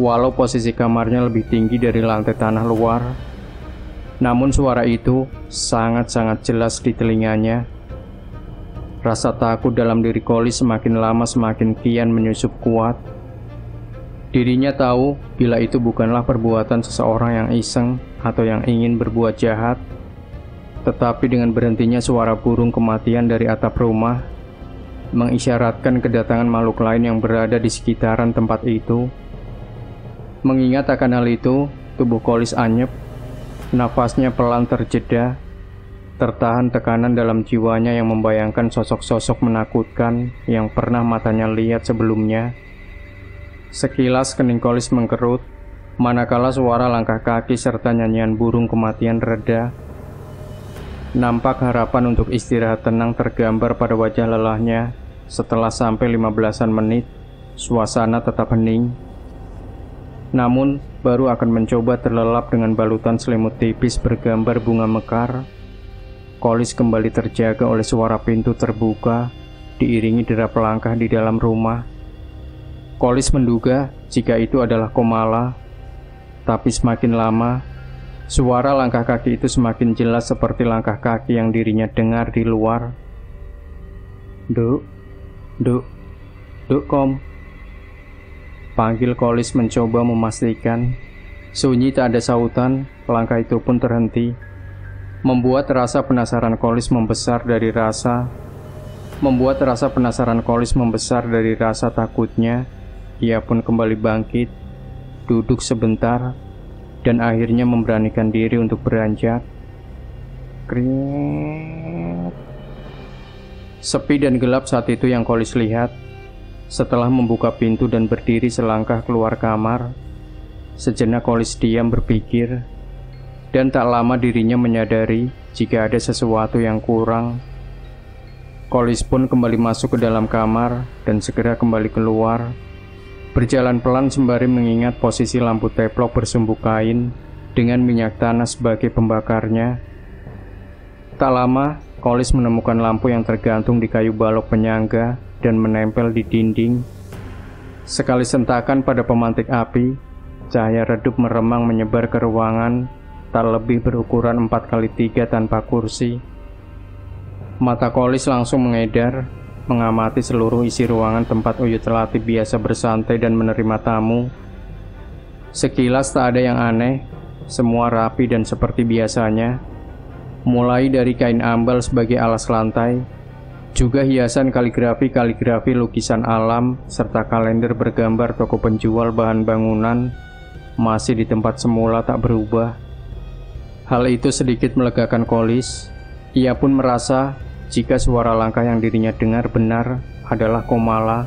Walau posisi kamarnya lebih tinggi dari lantai tanah luar, namun suara itu sangat-sangat jelas di telinganya. Rasa takut dalam diri Kolis semakin lama semakin kian menyusup kuat. Dirinya tahu bila itu bukanlah perbuatan seseorang yang iseng atau yang ingin berbuat jahat. Tetapi dengan berhentinya suara burung kematian dari atap rumah, mengisyaratkan kedatangan makhluk lain yang berada di sekitaran tempat itu. Mengingat akan hal itu, tubuh Kolis anyep, nafasnya pelan terjeda, tertahan tekanan dalam jiwanya yang membayangkan sosok-sosok menakutkan yang pernah matanya lihat sebelumnya. Sekilas kening Kolis mengkerut, manakala suara langkah kaki serta nyanyian burung kematian reda. Nampak harapan untuk istirahat tenang tergambar pada wajah lelahnya. Setelah sampai 15-an menit, suasana tetap hening. Namun, baru akan mencoba terlelap dengan balutan selimut tipis bergambar bunga mekar, Kolis kembali terjaga oleh suara pintu terbuka, diiringi derap langkah di dalam rumah. Kolis menduga jika itu adalah Komala, tapi semakin lama, suara langkah kaki itu semakin jelas seperti langkah kaki yang dirinya dengar di luar. Duk, duk, duk Kom. Panggil Kolis mencoba memastikan. Sunyi tak ada sautan, langkah itu pun terhenti. Membuat rasa penasaran Kolis membesar dari rasa takutnya. ia pun kembali bangkit, duduk sebentar, dan akhirnya memberanikan diri untuk beranjak. Kring. Sepi dan gelap saat itu yang Kolis lihat. Setelah membuka pintu dan berdiri selangkah keluar kamar, sejenak Kolis diam berpikir, dan tak lama dirinya menyadari jika ada sesuatu yang kurang. Kolis pun kembali masuk ke dalam kamar dan segera kembali keluar, berjalan pelan sembari mengingat posisi lampu teplok bersumbu kain dengan minyak tanah sebagai pembakarnya. Tak lama, Kolis menemukan lampu yang tergantung di kayu balok penyangga dan menempel di dinding. Sekali sentakan pada pemantik api, cahaya redup meremang menyebar ke ruangan, tak lebih berukuran 4x3 tanpa kursi. Mata Kolis langsung mengedar, mengamati seluruh isi ruangan tempat Uyut Latif biasa bersantai dan menerima tamu. Sekilas tak ada yang aneh, semua rapi dan seperti biasanya. Mulai dari kain ambal sebagai alas lantai, juga hiasan kaligrafi lukisan alam, serta kalender bergambar toko penjual bahan bangunan masih di tempat semula tak berubah. Hal itu sedikit melegakan Kolis. Ia pun merasa jika suara langkah yang dirinya dengar benar adalah Komala.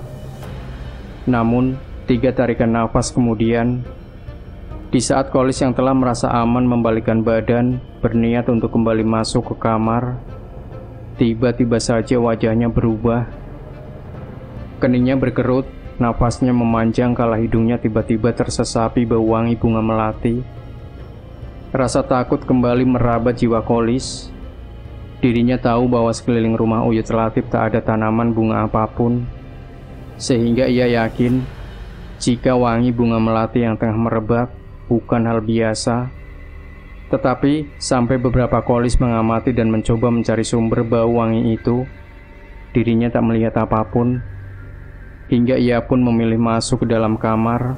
Namun, 3 tarikan nafas kemudian, di saat Kolis yang telah merasa aman membalikkan badan, berniat untuk kembali masuk ke kamar, tiba-tiba saja wajahnya berubah. Keningnya berkerut, nafasnya memanjang kala hidungnya tiba-tiba tersesapi bau wangi bunga melati. Rasa takut kembali meraba jiwa Kolis. Dirinya tahu bahwa sekeliling rumah Uyut Latif tak ada tanaman bunga apapun, sehingga ia yakin jika wangi bunga melati yang tengah merebak bukan hal biasa. Tetapi sampai beberapa Kolis mengamati dan mencoba mencari sumber bau wangi itu, dirinya tak melihat apapun, hingga ia pun memilih masuk ke dalam kamar.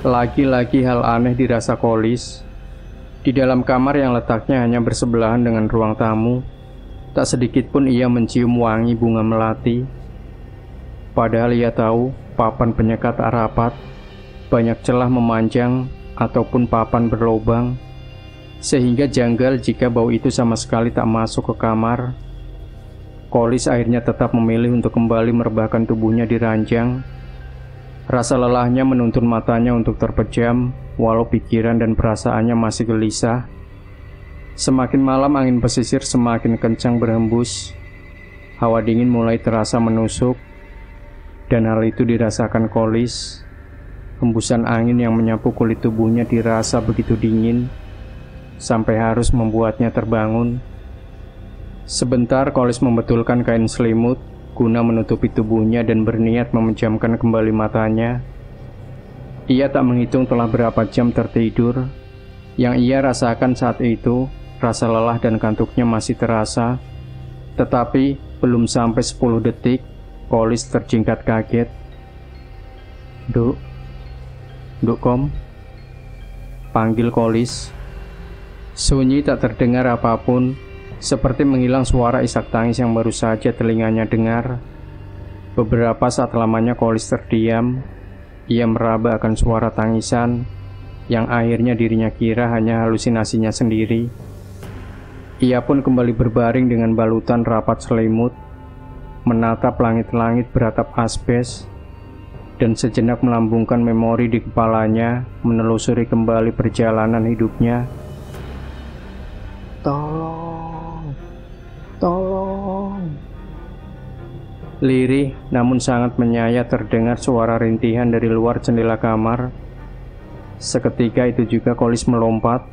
Lagi-lagi hal aneh dirasa Kolis. Di dalam kamar yang letaknya hanya bersebelahan dengan ruang tamu, tak sedikit pun ia mencium wangi bunga melati. Padahal ia tahu papan penyekat tak rapat, banyak celah memanjang ataupun papan berlobang, sehingga janggal jika bau itu sama sekali tak masuk ke kamar. Kolis akhirnya tetap memilih untuk kembali merebahkan tubuhnya di ranjang. Rasa lelahnya menuntun matanya untuk terpejam, walau pikiran dan perasaannya masih gelisah. Semakin malam angin pesisir semakin kencang berhembus. Hawa dingin mulai terasa menusuk, dan hal itu dirasakan Kolis. Hembusan angin yang menyapu kulit tubuhnya dirasa begitu dingin, sampai harus membuatnya terbangun. Sebentar Kolis membetulkan kain selimut guna menutupi tubuhnya dan berniat memejamkan kembali matanya. Ia tak menghitung telah berapa jam tertidur. Yang ia rasakan saat itu, rasa lelah dan kantuknya masih terasa. Tetapi belum sampai 10 detik, Kolis terjingkat kaget. Duk Kom, panggil Kolis. Sunyi tak terdengar apapun, seperti menghilang suara isak tangis yang baru saja telinganya dengar. Beberapa saat lamanya Kolis terdiam. Ia meraba akan suara tangisan, yang akhirnya dirinya kira hanya halusinasinya sendiri. Ia pun kembali berbaring dengan balutan rapat selimut, menatap langit-langit beratap asbes, dan sejenak melambungkan memori di kepalanya, menelusuri kembali perjalanan hidupnya. Tolong. Lirih namun sangat menyayat terdengar suara rintihan dari luar jendela kamar. Seketika itu juga Kolis melompat,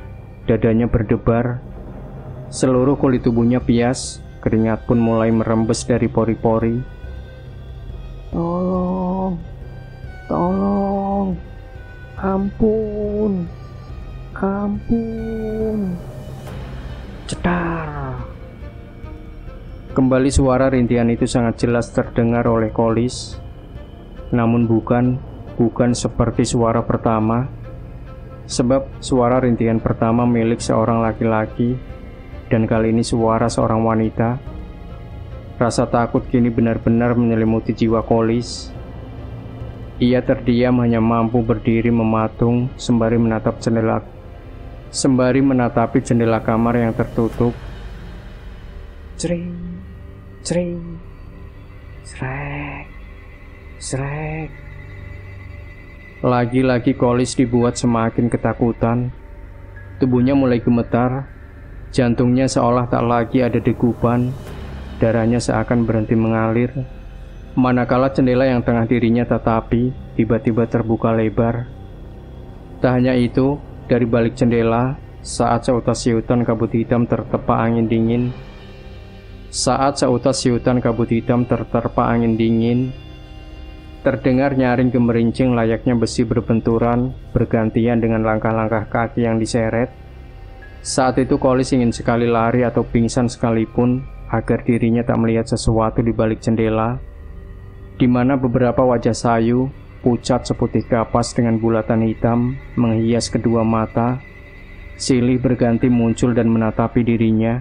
dadanya berdebar. Seluruh kulit tubuhnya pias, keringat pun mulai merembes dari pori-pori. Tolong, ampun. Cetar. Kembali suara rintihan itu sangat jelas terdengar oleh Kolis. Namun bukan seperti suara pertama. Sebab suara rintihan pertama milik seorang laki-laki, dan kali ini suara seorang wanita. Rasa takut kini benar-benar menyelimuti jiwa Kolis. Ia terdiam, hanya mampu berdiri mematung sembari menatapi jendela kamar yang tertutup. Cering, cering, srek, srek. Lagi-lagi Kolis dibuat semakin ketakutan. Tubuhnya mulai gemetar, jantungnya seolah tak lagi ada degupan, darahnya seakan berhenti mengalir. Manakala jendela yang tengah dirinya tatapi tiba-tiba terbuka lebar. Tak hanya itu, dari balik jendela, saat seutas siutan kabut hitam terterpa angin dingin, terdengar nyaring gemerincing layaknya besi berbenturan, bergantian dengan langkah-langkah kaki yang diseret. Saat itu Kolis ingin sekali lari atau pingsan sekalipun, agar dirinya tak melihat sesuatu di balik jendela, di mana beberapa wajah sayu, pucat seputih kapas dengan bulatan hitam, menghias kedua mata, silih berganti muncul dan menatapi dirinya.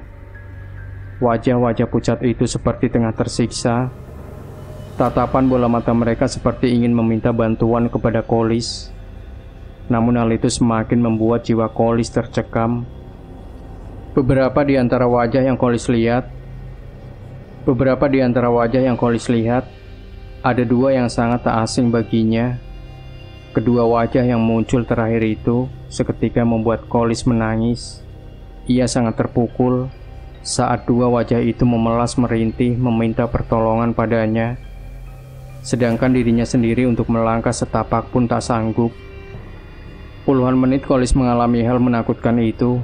Wajah-wajah pucat itu seperti tengah tersiksa. Tatapan bola mata mereka seperti ingin meminta bantuan kepada Kolis. Namun hal itu semakin membuat jiwa Kolis tercekam. Beberapa di antara wajah yang Kolis lihat, ada dua yang sangat tak asing baginya. Kedua wajah yang muncul terakhir itu seketika membuat Kolis menangis. Ia sangat terpukul saat dua wajah itu memelas merintih meminta pertolongan padanya, sedangkan dirinya sendiri untuk melangkah setapak pun tak sanggup. Puluhan menit Kolis mengalami hal menakutkan itu.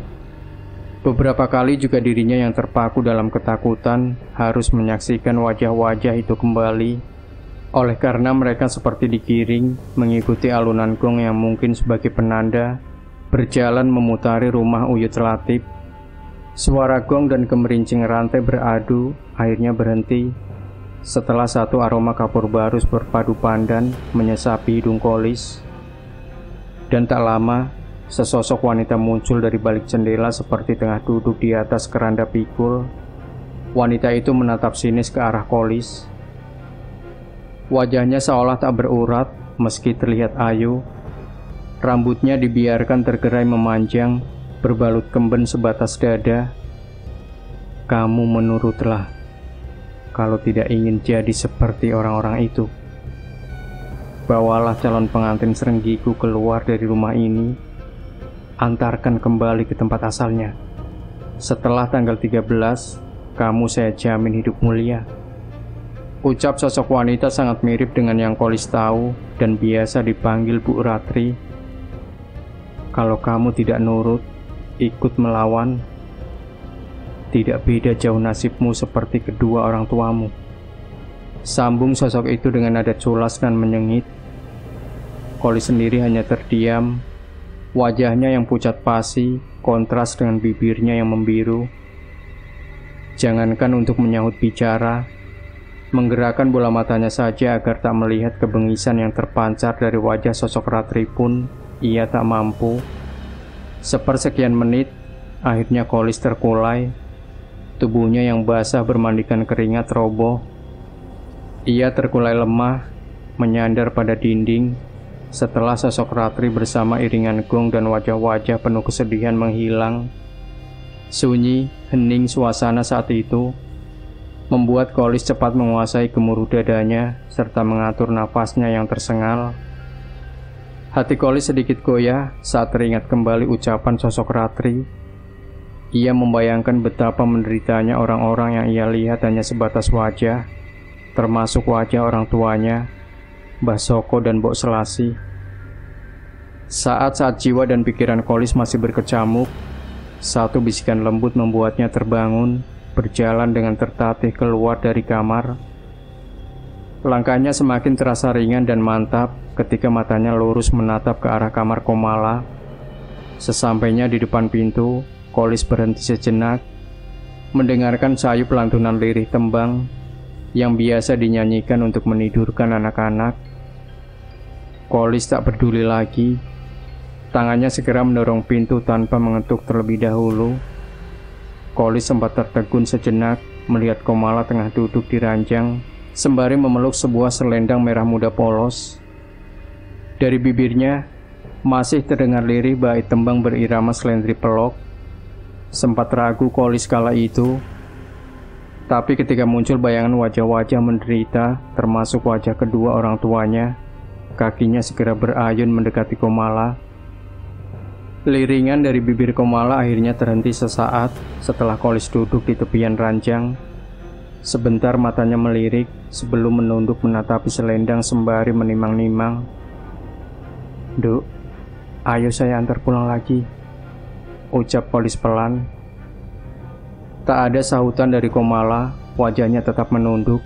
Beberapa kali juga dirinya yang terpaku dalam ketakutan harus menyaksikan wajah-wajah itu kembali, oleh karena mereka seperti digiring mengikuti alunan gong yang mungkin sebagai penanda berjalan memutari rumah Uyut Latif. Suara gong dan kemerincing rantai beradu akhirnya berhenti setelah satu aroma kapur barus berpadu pandan menyesapi hidung Kolis. Dan tak lama, sesosok wanita muncul dari balik jendela seperti tengah duduk di atas keranda pikul. Wanita itu menatap sinis ke arah Kolis. Wajahnya seolah tak berurat meski terlihat ayu. Rambutnya dibiarkan tergerai memanjang, berbalut kemben sebatas dada. Kamu menurutlah, kalau tidak ingin jadi seperti orang-orang itu. Bawalah calon pengantin Serenggiku keluar dari rumah ini, antarkan kembali ke tempat asalnya. Setelah tanggal 13, kamu saya jamin hidup mulia. Ucap sosok wanita sangat mirip dengan yang Kolis tahu dan biasa dipanggil Bu Ratri. Kalau kamu tidak nurut, ikut melawan, tidak beda jauh nasibmu seperti kedua orang tuamu. Sambung sosok itu dengan nada culas dan menyengit. Kolis sendiri hanya terdiam. Wajahnya yang pucat pasi kontras dengan bibirnya yang membiru. Jangankan untuk menyahut bicara, menggerakkan bola matanya saja agar tak melihat kebengisan yang terpancar dari wajah sosok Ratri pun ia tak mampu. Sepersekian menit, akhirnya Kolis terkulai. Tubuhnya yang basah bermandikan keringat roboh. Ia terkulai lemah, menyandar pada dinding, setelah sosok Ratri bersama iringan gong dan wajah-wajah penuh kesedihan menghilang. Sunyi, hening suasana saat itu membuat Kolis cepat menguasai gemuruh dadanya serta mengatur nafasnya yang tersengal. Hati Kolis sedikit goyah saat teringat kembali ucapan sosok Ratri. Ia membayangkan betapa menderitanya orang-orang yang ia lihat hanya sebatas wajah, termasuk wajah orang tuanya, Mbah Soko dan Mbok Selasi. Saat jiwa dan pikiran Kolis masih berkecamuk, satu bisikan lembut membuatnya terbangun, berjalan dengan tertatih keluar dari kamar. Langkahnya semakin terasa ringan dan mantap ketika matanya lurus menatap ke arah kamar Komala. Sesampainya di depan pintu, Kolis berhenti sejenak, mendengarkan sayup lantunan lirih tembang yang biasa dinyanyikan untuk menidurkan anak-anak. Kolis tak peduli lagi. Tangannya segera mendorong pintu tanpa mengetuk terlebih dahulu. Kolis sempat tertegun sejenak melihat Komala tengah duduk di ranjang sembari memeluk sebuah selendang merah muda polos. Dari bibirnya masih terdengar lirih bait tembang berirama selendri pelok. Sempat ragu Kolis kala itu, tapi ketika muncul bayangan wajah-wajah menderita, termasuk wajah kedua orang tuanya, kakinya segera berayun mendekati Komala. Liringan dari bibir Komala akhirnya terhenti sesaat setelah Kolis duduk di tepian ranjang. Sebentar matanya melirik sebelum menunduk menatapi selendang sembari menimang-nimang. "Duk, ayo saya antar pulang lagi," ucap Kolis pelan. Tak ada sahutan dari Komala, wajahnya tetap menunduk.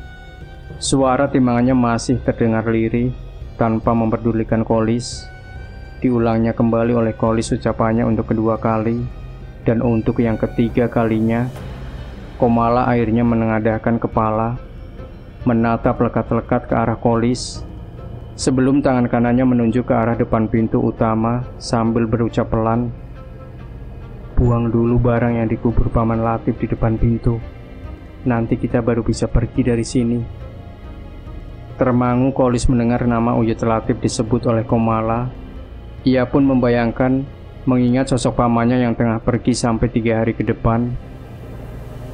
Suara timbangannya masih terdengar lirih tanpa memperdulikan Kolis. Diulangnya kembali oleh Kolis ucapannya untuk kedua kali, dan untuk yang ketiga kalinya, Komala akhirnya menengadahkan kepala, menatap lekat-lekat ke arah Kolis, sebelum tangan kanannya menunjuk ke arah depan pintu utama sambil berucap pelan, "Buang dulu barang yang dikubur Paman Latif di depan pintu. Nanti kita baru bisa pergi dari sini." Termangu Kolis mendengar nama Uyut Latif disebut oleh Komala. Ia pun membayangkan, mengingat sosok pamannya yang tengah pergi sampai 3 hari ke depan.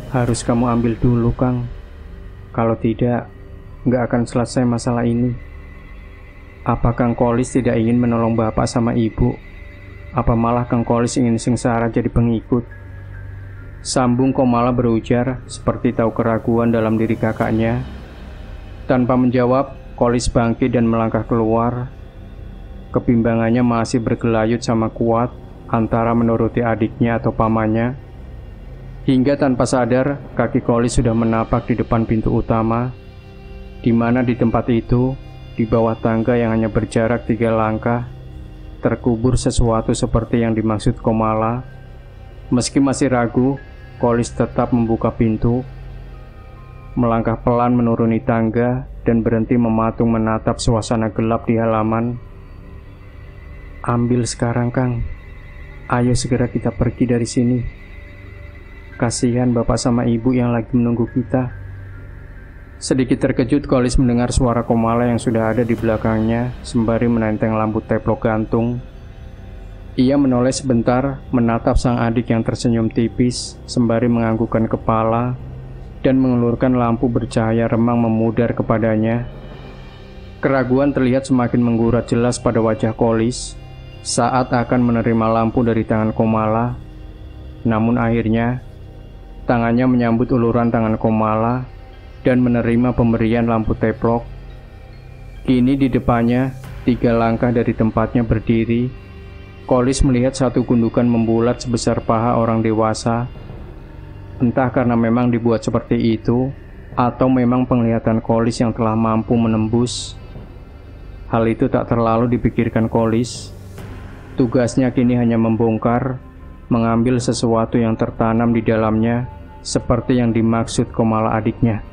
"Harus kamu ambil dulu, Kang. Kalau tidak, nggak akan selesai masalah ini." Apa Kang Kolis tidak ingin menolong bapak sama ibu? Apa malah Kang Kolis ingin sengsara jadi pengikut? Sambung Komala berujar seperti tahu keraguan dalam diri kakaknya. Tanpa menjawab, Kolis bangkit dan melangkah keluar. Kebimbangannya masih bergelayut sama kuat antara menuruti adiknya atau pamannya. Hingga tanpa sadar, kaki Kolis sudah menapak di depan pintu utama, di mana di tempat itu, di bawah tangga yang hanya berjarak 3 langkah, terkubur sesuatu seperti yang dimaksud Komala. Meski masih ragu, Kolis tetap membuka pintu, melangkah pelan menuruni tangga, dan berhenti mematung menatap suasana gelap di halaman. "Ambil sekarang, Kang. Ayo segera kita pergi dari sini. Kasihan bapak sama ibu yang lagi menunggu kita." Sedikit terkejut, Kolis mendengar suara Komala yang sudah ada di belakangnya sembari menenteng lampu teplok gantung. Ia menoleh sebentar, menatap sang adik yang tersenyum tipis sembari menganggukkan kepala dan mengelurkan lampu bercahaya remang memudar kepadanya. Keraguan terlihat semakin menggurat jelas pada wajah Kolis saat akan menerima lampu dari tangan Komala. Namun akhirnya, tangannya menyambut uluran tangan Komala dan menerima pemberian lampu teplok. Kini di depannya, 3 langkah dari tempatnya berdiri, Kolis melihat satu gundukan membulat sebesar paha orang dewasa. Entah karena memang dibuat seperti itu, atau memang penglihatan Kolis yang telah mampu menembus. Hal itu tak terlalu dipikirkan Kolis. Tugasnya kini hanya membongkar, mengambil sesuatu yang tertanam di dalamnya, seperti yang dimaksud Komala adiknya.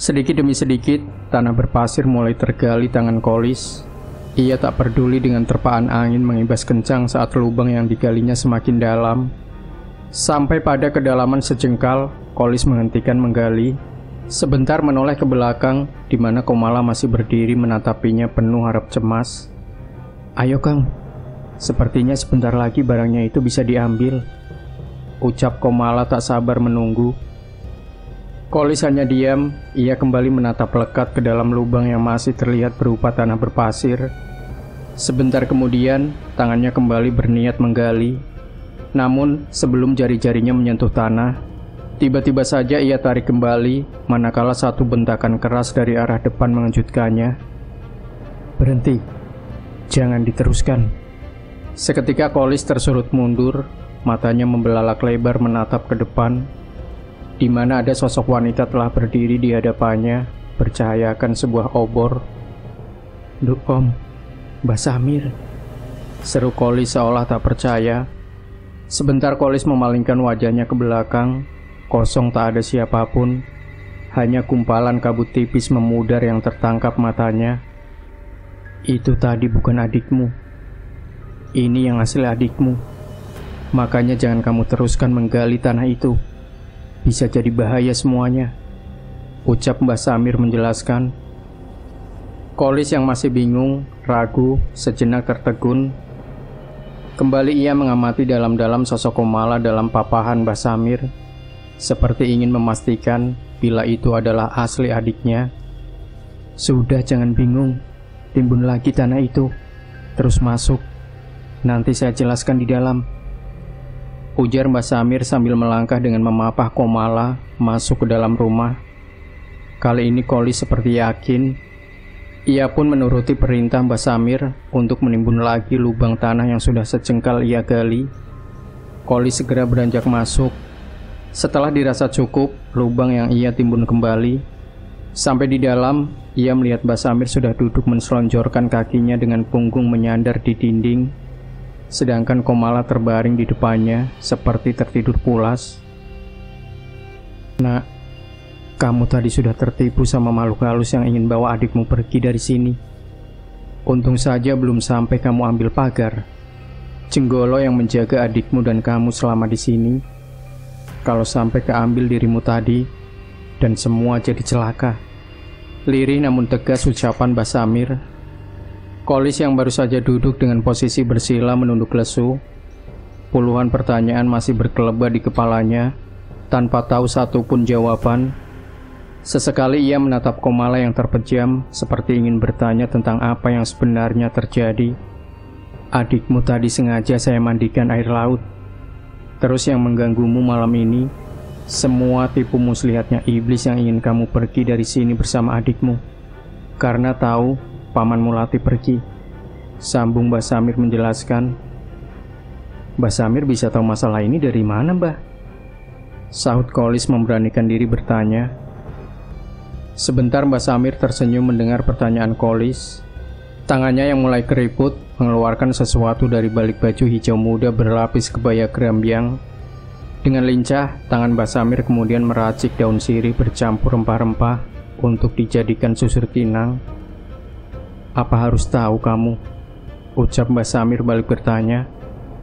Sedikit demi sedikit, tanah berpasir mulai tergali tangan Kolis. Ia tak peduli dengan terpaan angin mengimbas kencang saat lubang yang digalinya semakin dalam. Sampai pada kedalaman sejengkal, Kolis menghentikan menggali. Sebentar menoleh ke belakang, di mana Komala masih berdiri menatapinya penuh harap cemas. "Ayo, Kang. Sepertinya sebentar lagi barangnya itu bisa diambil," ucap Komala tak sabar menunggu. Kolis hanya diam. Ia kembali menatap lekat ke dalam lubang yang masih terlihat berupa tanah berpasir. Sebentar kemudian, tangannya kembali berniat menggali. Namun, sebelum jari-jarinya menyentuh tanah, tiba-tiba saja ia tarik kembali, manakala satu bentakan keras dari arah depan mengejutkannya. "Berhenti. Jangan diteruskan." Seketika Kolis tersurut mundur, matanya membelalak lebar menatap ke depan, di mana ada sosok wanita telah berdiri di hadapannya, bercahayakan sebuah obor. "Duh, Om, Mbak Samir," seru Kolis seolah tak percaya. Sebentar Kolis memalingkan wajahnya ke belakang, kosong tak ada siapapun, hanya gumpalan kabut tipis memudar yang tertangkap matanya. "Itu tadi bukan adikmu. Ini yang asli adikmu. Makanya jangan kamu teruskan menggali tanah itu. Bisa jadi bahaya semuanya," ucap Mbah Samir menjelaskan. Kolis yang masih bingung, ragu, sejenak tertegun. Kembali ia mengamati dalam-dalam sosok Komala dalam papahan Mbah Samir, seperti ingin memastikan bila itu adalah asli adiknya. Sudah, jangan bingung, timbun lagi tanah itu, terus masuk. Nanti saya jelaskan di dalam, ujar Mbah Samir sambil melangkah dengan memapah Komala masuk ke dalam rumah. Kali ini Kolis seperti yakin. Ia pun menuruti perintah Mbah Samir untuk menimbun lagi lubang tanah yang sudah sejengkal ia gali. Kolis segera beranjak masuk. Setelah dirasa cukup lubang yang ia timbun kembali, sampai di dalam, ia melihat Mbah Samir sudah duduk menselonjorkan kakinya dengan punggung menyandar di dinding, sedangkan Komala terbaring di depannya seperti tertidur pulas. "Nak, kamu tadi sudah tertipu sama makhluk halus yang ingin bawa adikmu pergi dari sini. Untung saja belum sampai kamu ambil pagar. Jenggolo yang menjaga adikmu dan kamu selama di sini. Kalau sampai keambil dirimu tadi, dan semua jadi celaka." Lirih namun tegas ucapan Mbah Samir. Kolis yang baru saja duduk dengan posisi bersila menunduk lesu. Puluhan pertanyaan masih berkelebat di kepalanya, tanpa tahu satupun jawaban. Sesekali ia menatap Komala yang terpejam, seperti ingin bertanya tentang apa yang sebenarnya terjadi. "Adikmu tadi sengaja saya mandikan air laut. Terus yang mengganggumu malam ini, semua tipu muslihatnya iblis yang ingin kamu pergi dari sini bersama adikmu. Karena tahu Paman Mulati pergi," sambung Mbah Samir menjelaskan. "Mbah Samir bisa tahu masalah ini dari mana, Mbah?" sahut Kolis memberanikan diri bertanya. Sebentar Mbah Samir tersenyum mendengar pertanyaan Kolis. Tangannya yang mulai keriput mengeluarkan sesuatu dari balik baju hijau muda berlapis kebaya gerambyang. Dengan lincah, tangan Mbah Samir kemudian meracik daun sirih bercampur rempah-rempah untuk dijadikan susur kinang. "Apa harus tahu kamu?" ucap Mbah Samir balik bertanya.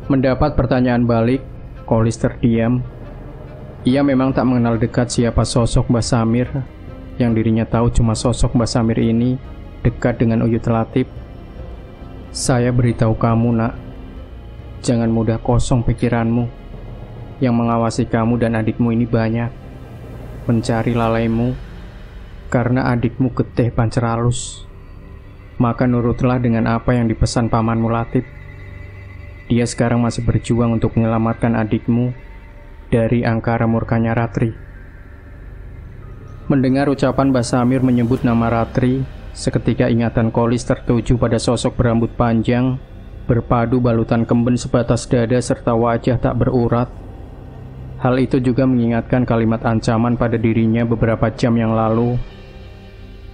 Mendapat pertanyaan balik, Kolis terdiam. Ia memang tak mengenal dekat siapa sosok Mbah Samir. Yang dirinya tahu cuma sosok Mbah Samir ini dekat dengan Uyut Latif. "Saya beritahu kamu, Nak, jangan mudah kosong pikiranmu. Yang mengawasi kamu dan adikmu ini banyak, mencari lalaimu, karena adikmu getih panceralus. Maka nurutlah dengan apa yang dipesan Pamanmu Latif. Dia sekarang masih berjuang untuk menyelamatkan adikmu dari angkara murkanya Ratri." Mendengar ucapan Mbah Samir menyebut nama Ratri, seketika ingatan Kolis tertuju pada sosok berambut panjang, berpadu balutan kemben sebatas dada serta wajah tak berurat. Hal itu juga mengingatkan kalimat ancaman pada dirinya beberapa jam yang lalu.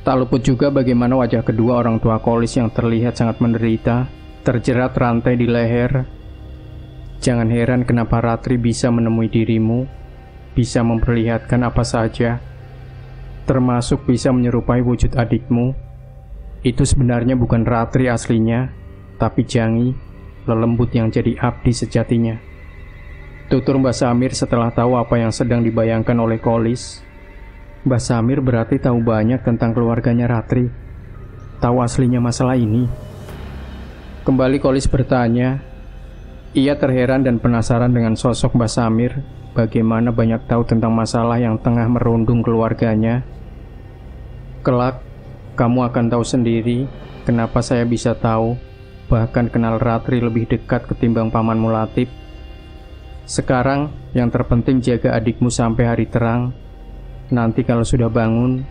Tak luput juga bagaimana wajah kedua orang tua Kolis yang terlihat sangat menderita, terjerat rantai di leher. Jangan heran kenapa Ratri bisa menemui dirimu, bisa memperlihatkan apa saja, termasuk bisa menyerupai wujud adikmu. Itu sebenarnya bukan Ratri aslinya, tapi Jangi, lelembut yang jadi abdi sejatinya. Tutur Mbah Samir setelah tahu apa yang sedang dibayangkan oleh Kolis. Mbah Samir berarti tahu banyak tentang keluarganya Ratri, tahu aslinya masalah ini. Kembali Kolis bertanya. Ia terheran dan penasaran dengan sosok Mbah Samir, bagaimana banyak tahu tentang masalah yang tengah merundung keluarganya. "Kelak, kamu akan tahu sendiri kenapa saya bisa tahu, bahkan kenal Ratri lebih dekat ketimbang Pamanmu Latif. Sekarang, yang terpenting jaga adikmu sampai hari terang. Nanti kalau sudah bangun,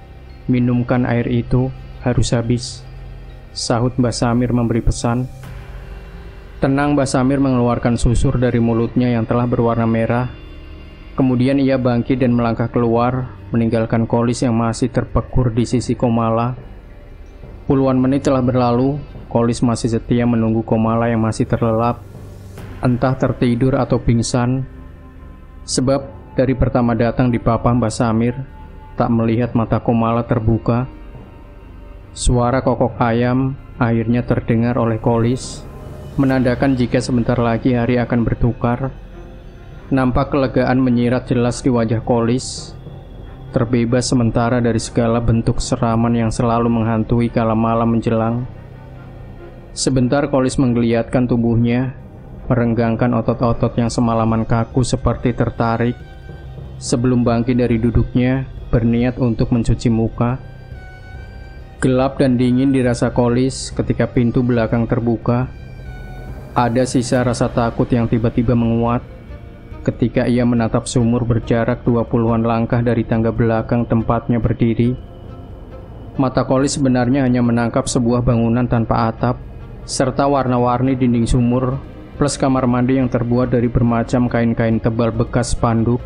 minumkan air itu, harus habis," sahut Mbah Samir memberi pesan. Tenang Mbah Samir mengeluarkan susur dari mulutnya yang telah berwarna merah. Kemudian ia bangkit dan melangkah keluar, meninggalkan Kolis yang masih terpekur di sisi Komala. Puluhan menit telah berlalu, Kolis masih setia menunggu Komala yang masih terlelap, entah tertidur atau pingsan. Sebab dari pertama datang di papah Mbah Samir, tak melihat mata Komala terbuka. Suara kokok ayam akhirnya terdengar oleh Kolis, menandakan jika sebentar lagi hari akan bertukar. Nampak kelegaan menyirat jelas di wajah Kolis. terbebas sementara dari segala bentuk seraman yang selalu menghantui kala malam menjelang. Sebentar Kolis menggeliatkan tubuhnya, merenggangkan otot-otot yang semalaman kaku seperti tertarik, sebelum bangkit dari duduknya, berniat untuk mencuci muka. Gelap dan dingin dirasa Kolis ketika pintu belakang terbuka. Ada sisa rasa takut yang tiba-tiba menguat ketika ia menatap sumur berjarak 20-an langkah dari tangga belakang tempatnya berdiri. Mata Kolis sebenarnya hanya menangkap sebuah bangunan tanpa atap, serta warna-warni dinding sumur, plus kamar mandi yang terbuat dari bermacam kain-kain tebal bekas spanduk.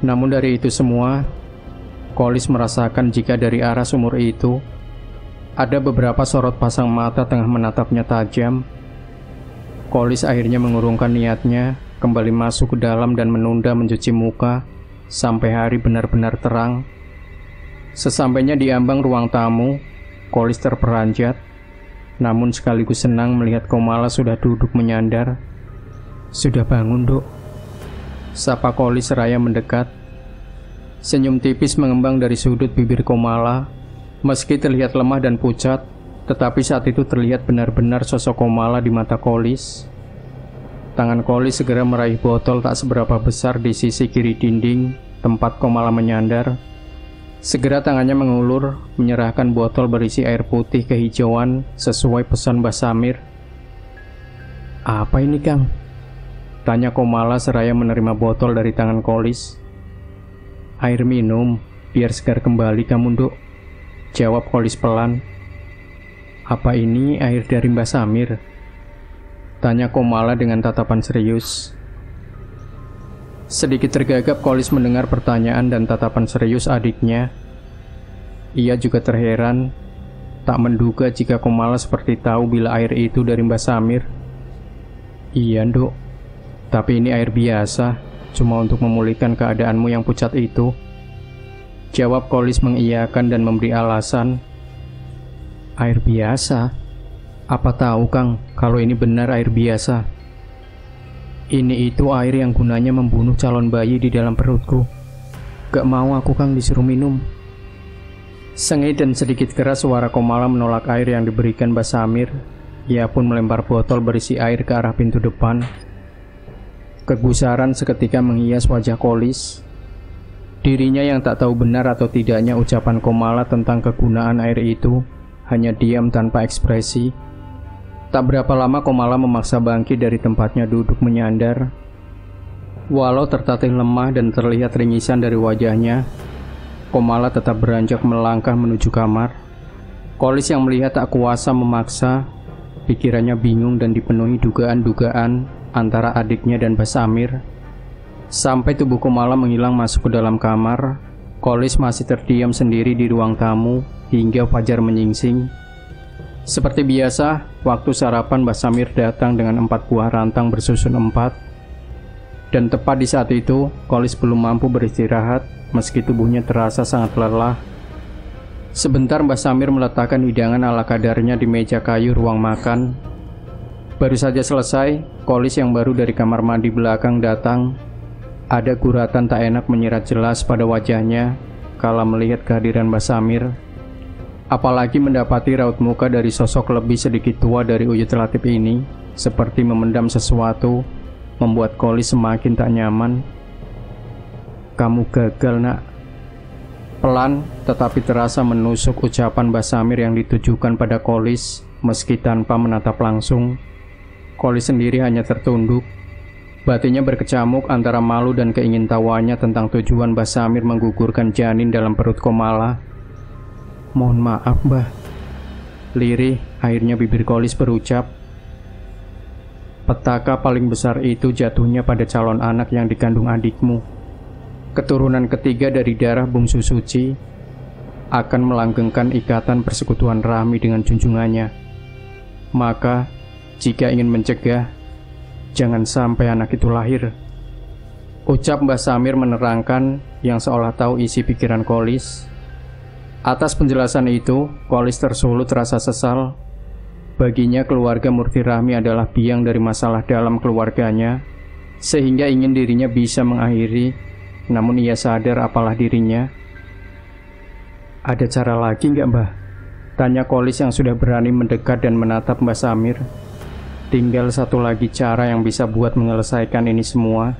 Namun dari itu semua, Kolis merasakan jika dari arah sumur itu, ada beberapa sorot pasang mata tengah menatapnya tajam. Kolis akhirnya mengurungkan niatnya, kembali masuk ke dalam dan menunda mencuci muka sampai hari benar-benar terang. Sesampainya di ambang ruang tamu, Kolis terperanjat, namun sekaligus senang melihat Komala sudah duduk menyandar. "Sudah bangun, Dok?" sapa Kolis seraya mendekat. Senyum tipis mengembang dari sudut bibir Komala. Meski terlihat lemah dan pucat, tetapi saat itu terlihat benar-benar sosok Komala di mata Kolis. Tangan Kolis segera meraih botol tak seberapa besar di sisi kiri dinding tempat Komala menyandar. Segera tangannya mengulur, menyerahkan botol berisi air putih kehijauan sesuai pesan Mbah Samir. "Apa ini, Kang?" tanya Komala seraya menerima botol dari tangan Kolis. "Air minum, biar segar kembali kamu, Dok," jawab Kolis pelan. "Apa ini air dari Mbah Samir?" tanya Komala dengan tatapan serius. Sedikit tergagap Kolis mendengar pertanyaan dan tatapan serius adiknya. Ia juga terheran, tak menduga jika Komala seperti tahu bila air itu dari Mbah Samir. "Iya, Dok, tapi ini air biasa, cuma untuk memulihkan keadaanmu yang pucat itu," jawab Kolis mengiyakan dan memberi alasan. "Air biasa? Apa tahu, Kang, kalau ini benar air biasa? Ini itu air yang gunanya membunuh calon bayi di dalam perutku. Gak mau aku, Kang, disuruh minum." Sengit dan sedikit keras suara Komala menolak air yang diberikan Mbah Samir. Ia pun melempar botol berisi air ke arah pintu depan. Kegusaran seketika menghias wajah Kolis. Dirinya yang tak tahu benar atau tidaknya ucapan Komala tentang kegunaan air itu, hanya diam tanpa ekspresi. Tak berapa lama Komala memaksa bangkit dari tempatnya duduk menyandar. Walau tertatih lemah dan terlihat ringisan dari wajahnya, Komala tetap beranjak melangkah menuju kamar. Kolis yang melihat tak kuasa memaksa, pikirannya bingung dan dipenuhi dugaan-dugaan antara adiknya dan Mbah Samir. Sampai tubuh Komala menghilang masuk ke dalam kamar, Kolis masih terdiam sendiri di ruang tamu hingga fajar menyingsing. Seperti biasa, waktu sarapan Mbah Samir datang dengan 4 buah rantang bersusun 4. Dan tepat di saat itu, Kolis belum mampu beristirahat meski tubuhnya terasa sangat lelah. Sebentar Mbah Samir meletakkan hidangan ala kadarnya di meja kayu ruang makan. Baru saja selesai, Kolis yang baru dari kamar mandi belakang datang. Ada guratan tak enak menyerat jelas pada wajahnya kala melihat kehadiran Mbah Samir. Apalagi mendapati raut muka dari sosok lebih sedikit tua dari Uyut Latif ini, seperti memendam sesuatu, membuat Kolis semakin tak nyaman. "Kamu gagal, Nak." Pelan, tetapi terasa menusuk ucapan Mbah Samir yang ditujukan pada Kolis, meski tanpa menatap langsung. Kolis sendiri hanya tertunduk. Batinnya berkecamuk antara malu dan keingintahuannya tentang tujuan Mbah Samir menggugurkan janin dalam perut Komala. "Mohon maaf, Mbah." Lirih, akhirnya bibir Kolis berucap. Petaka paling besar itu jatuhnya pada calon anak yang dikandung adikmu. Keturunan ketiga dari darah bungsu suci akan melanggengkan ikatan persekutuan rahmi dengan junjungannya. Maka, jika ingin mencegah, jangan sampai anak itu lahir. Ucap Mbah Samir menerangkan yang seolah tahu isi pikiran Kolis. Atas penjelasan itu, Kolis tersulut rasa sesal. Baginya keluarga Murti Rahmi adalah biang dari masalah dalam keluarganya, sehingga ingin dirinya bisa mengakhiri namun ia sadar apalah dirinya. "Ada cara lagi nggak, Mbah?" tanya Kolis yang sudah berani mendekat dan menatap Mbah Samir. "Tinggal satu lagi cara yang bisa buat menyelesaikan ini semua.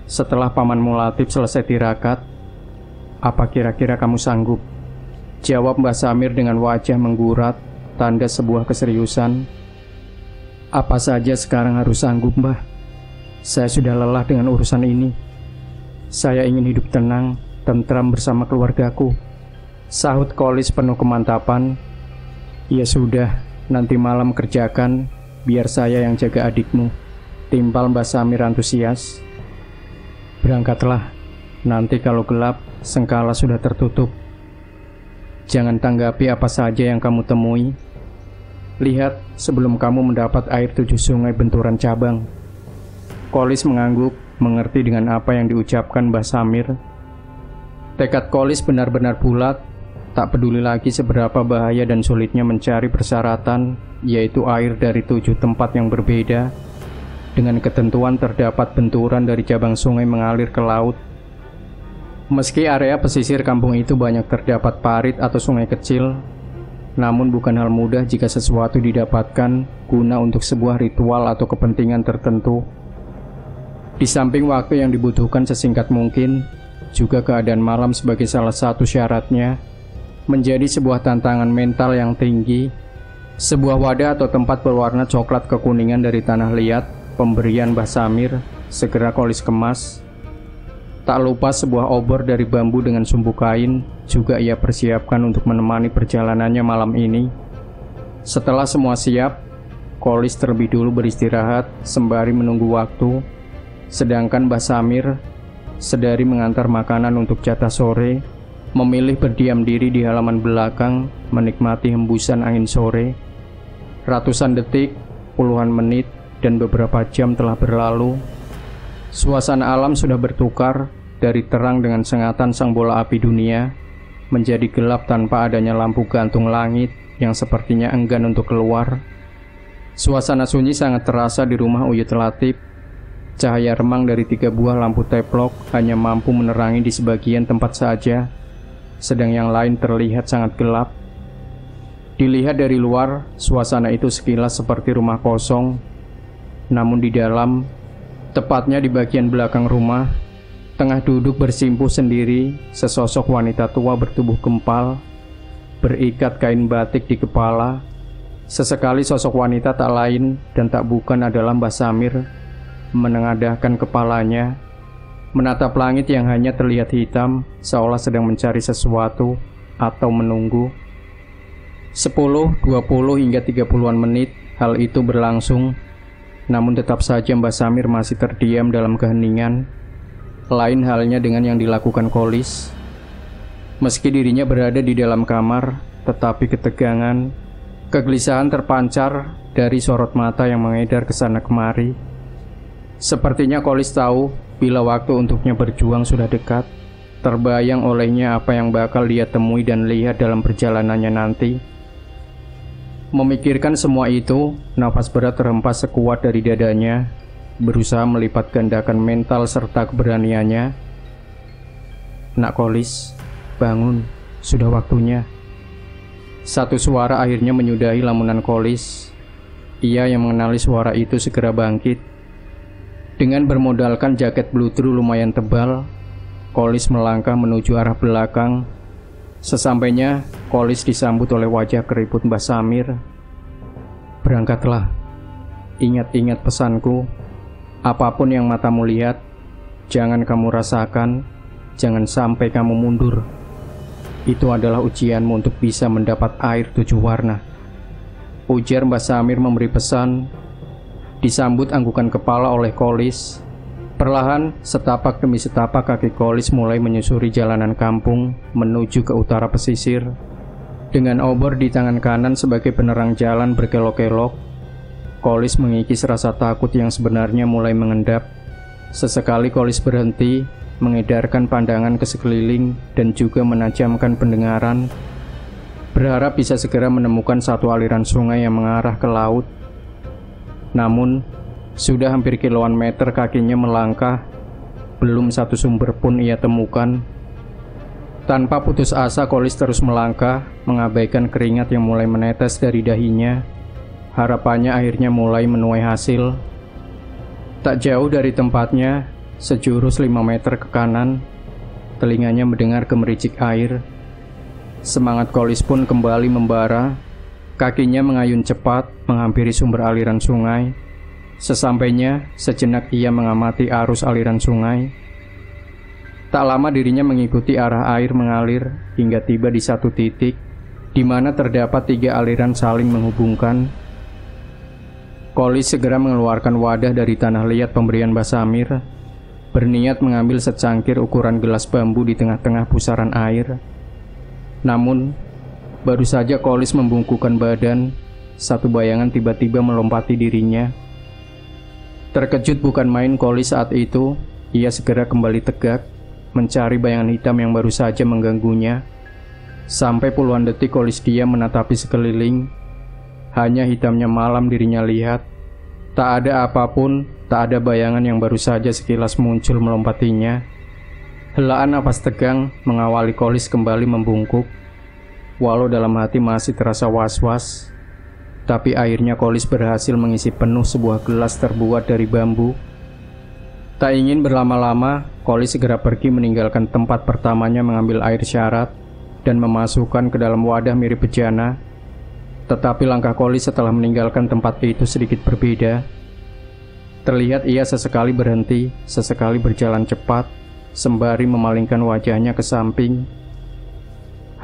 Setelah Pamanmu Latif selesai tirakat, apa kira-kira kamu sanggup?" jawab Mbah Samir dengan wajah menggurat, tanda sebuah keseriusan. "Apa saja sekarang harus sanggup, Mbah. Saya sudah lelah dengan urusan ini. Saya ingin hidup tenang, tentram bersama keluargaku," sahut Kolis penuh kemantapan. "Ya sudah, nanti malam kerjakan, biar saya yang jaga adikmu," timpal Mbah Samir antusias. "Berangkatlah, nanti kalau gelap, sengkala sudah tertutup. Jangan tanggapi apa saja yang kamu temui. Lihat sebelum kamu mendapat air 7 sungai benturan cabang." Kolis mengangguk, mengerti dengan apa yang diucapkan Mbah Samir. Tekad Kolis benar-benar bulat, tak peduli lagi seberapa bahaya dan sulitnya mencari persyaratan, yaitu air dari 7 tempat yang berbeda. Dengan ketentuan terdapat benturan dari cabang sungai mengalir ke laut. Meski area pesisir kampung itu banyak terdapat parit atau sungai kecil, namun bukan hal mudah jika sesuatu didapatkan guna untuk sebuah ritual atau kepentingan tertentu. Di samping waktu yang dibutuhkan sesingkat mungkin, juga keadaan malam sebagai salah satu syaratnya, menjadi sebuah tantangan mental yang tinggi. Sebuah wadah atau tempat berwarna coklat kekuningan dari tanah liat, pemberian Mbah Samir, segera Kolis kemas. Tak lupa sebuah obor dari bambu dengan sumbu kain, juga ia persiapkan untuk menemani perjalanannya malam ini. Setelah semua siap, Kolis terlebih dulu beristirahat sembari menunggu waktu, sedangkan Mbah Samir, sedari mengantar makanan untuk jatah sore, memilih berdiam diri di halaman belakang, menikmati hembusan angin sore. Ratusan detik, puluhan menit, dan beberapa jam telah berlalu. Suasana alam sudah bertukar dari terang dengan sengatan sang bola api dunia, menjadi gelap tanpa adanya lampu gantung langit yang sepertinya enggan untuk keluar. Suasana sunyi sangat terasa di rumah Uyut Latif. Cahaya remang dari 3 buah lampu teplok hanya mampu menerangi di sebagian tempat saja, sedang yang lain terlihat sangat gelap. Dilihat dari luar, suasana itu sekilas seperti rumah kosong. Namun di dalam, tepatnya di bagian belakang rumah, tengah duduk bersimpuh sendiri sesosok wanita tua bertubuh gempal, berikat kain batik di kepala. Sesekali sosok wanita tak lain dan tak bukan adalah Mbah Samir, menengadahkan kepalanya, menatap langit yang hanya terlihat hitam, seolah sedang mencari sesuatu atau menunggu. 10, 20 hingga 30-an menit hal itu berlangsung, namun tetap saja Mbah Samir masih terdiam dalam keheningan. Lain halnya dengan yang dilakukan Kolis. Meski dirinya berada di dalam kamar, tetapi ketegangan, kegelisahan terpancar dari sorot mata yang mengedar kesana kemari. Sepertinya Kolis tahu bila waktu untuknya berjuang sudah dekat. Terbayang olehnya apa yang bakal dia temui dan lihat dalam perjalanannya nanti. Memikirkan semua itu, nafas berat terhempas sekuat dari dadanya, berusaha melipat gandakan mental serta keberaniannya. "Nak Kolis, bangun, sudah waktunya." Satu suara akhirnya menyudahi lamunan Kolis. Ia yang mengenali suara itu segera bangkit. Dengan bermodalkan jaket bludru lumayan tebal, Kolis melangkah menuju arah belakang. Sesampainya, Kolis disambut oleh wajah keriput Mbah Samir. "Berangkatlah. Ingat-ingat pesanku. Apapun yang matamu lihat, jangan kamu rasakan, jangan sampai kamu mundur. Itu adalah ujianmu untuk bisa mendapat air 7 warna," ujar Mbah Samir memberi pesan. Disambut anggukan kepala oleh Kolis. Perlahan, setapak demi setapak kaki Kolis mulai menyusuri jalanan kampung menuju ke utara pesisir. Dengan obor di tangan kanan sebagai penerang jalan berkelok-kelok, Kolis mengikis rasa takut yang sebenarnya mulai mengendap. Sesekali Kolis berhenti, mengedarkan pandangan ke sekeliling dan juga menajamkan pendengaran, berharap bisa segera menemukan satu aliran sungai yang mengarah ke laut. Namun, sudah hampir kiloan meter kakinya melangkah, belum satu sumber pun ia temukan. Tanpa putus asa, Kolis terus melangkah, mengabaikan keringat yang mulai menetes dari dahinya. Harapannya akhirnya mulai menuai hasil. Tak jauh dari tempatnya, sejurus 5 meter ke kanan, telinganya mendengar gemericik air. Semangat Kolis pun kembali membara. Kakinya mengayun cepat menghampiri sumber aliran sungai. Sesampainya, sejenak ia mengamati arus aliran sungai. Tak lama dirinya mengikuti arah air mengalir hingga tiba di satu titik di mana terdapat 3 aliran saling menghubungkan. Kolis segera mengeluarkan wadah dari tanah liat pemberian Mbah Samir, berniat mengambil secangkir ukuran gelas bambu di tengah-tengah pusaran air. Namun, baru saja Kolis membungkukkan badan, satu bayangan tiba-tiba melompati dirinya. Terkejut bukan main Kolis saat itu, ia segera kembali tegak, mencari bayangan hitam yang baru saja mengganggunya. Sampai puluhan detik Kolis diam menatapi sekeliling. Hanya hitamnya malam dirinya lihat. Tak ada apapun, tak ada bayangan yang baru saja sekilas muncul melompatinya. Helaan napas tegang mengawali Kolis kembali membungkuk. Walau dalam hati masih terasa was-was, tapi akhirnya Kolis berhasil mengisi penuh sebuah gelas terbuat dari bambu. Tak ingin berlama-lama, Kolis segera pergi meninggalkan tempat pertamanya mengambil air syarat dan memasukkan ke dalam wadah mirip bejana. Tetapi langkah Kolis setelah meninggalkan tempat itu sedikit berbeda. Terlihat ia sesekali berhenti, sesekali berjalan cepat, sembari memalingkan wajahnya ke samping.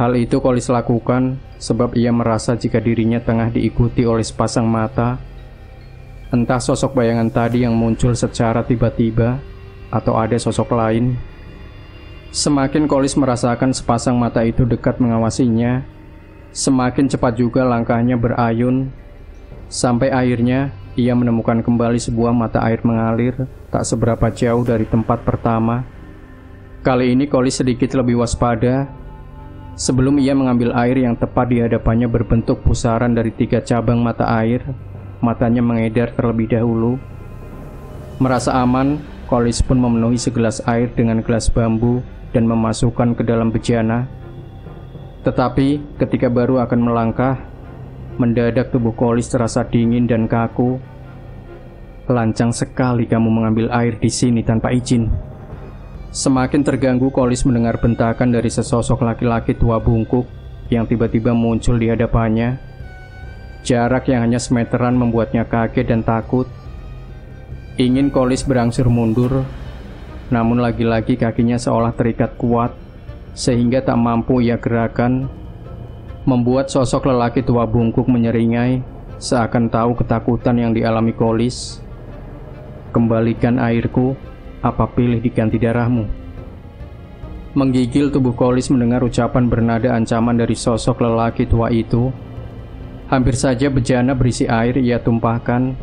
Hal itu Kolis lakukan sebab ia merasa jika dirinya tengah diikuti oleh sepasang mata. Entah sosok bayangan tadi yang muncul secara tiba-tiba atau ada sosok lain. Semakin Kolis merasakan sepasang mata itu dekat mengawasinya, semakin cepat juga langkahnya berayun. Sampai akhirnya ia menemukan kembali sebuah mata air mengalir tak seberapa jauh dari tempat pertama. Kali ini Kolis sedikit lebih waspada. Sebelum ia mengambil air yang tepat di hadapannya berbentuk pusaran dari 3 cabang mata air, matanya mengedar terlebih dahulu. Merasa aman, Kolis pun memenuhi segelas air dengan gelas bambu dan memasukkan ke dalam bejana. Tetapi ketika baru akan melangkah, mendadak tubuh Kolis terasa dingin dan kaku. "Lancang sekali kamu mengambil air di sini tanpa izin." Semakin terganggu, Kolis mendengar bentakan dari sesosok laki-laki tua bungkuk yang tiba-tiba muncul di hadapannya. Jarak yang hanya semeteran membuatnya kaget dan takut. Ingin Kolis berangsur mundur, namun lagi-lagi kakinya seolah terikat kuat, sehingga tak mampu ia gerakan, membuat sosok lelaki tua bungkuk menyeringai, seakan tahu ketakutan yang dialami Kolis. "Kembalikan airku, apa pilih diganti darahmu?" Menggigil tubuh Kolis mendengar ucapan bernada ancaman dari sosok lelaki tua itu. Hampir saja bejana berisi air ia tumpahkan,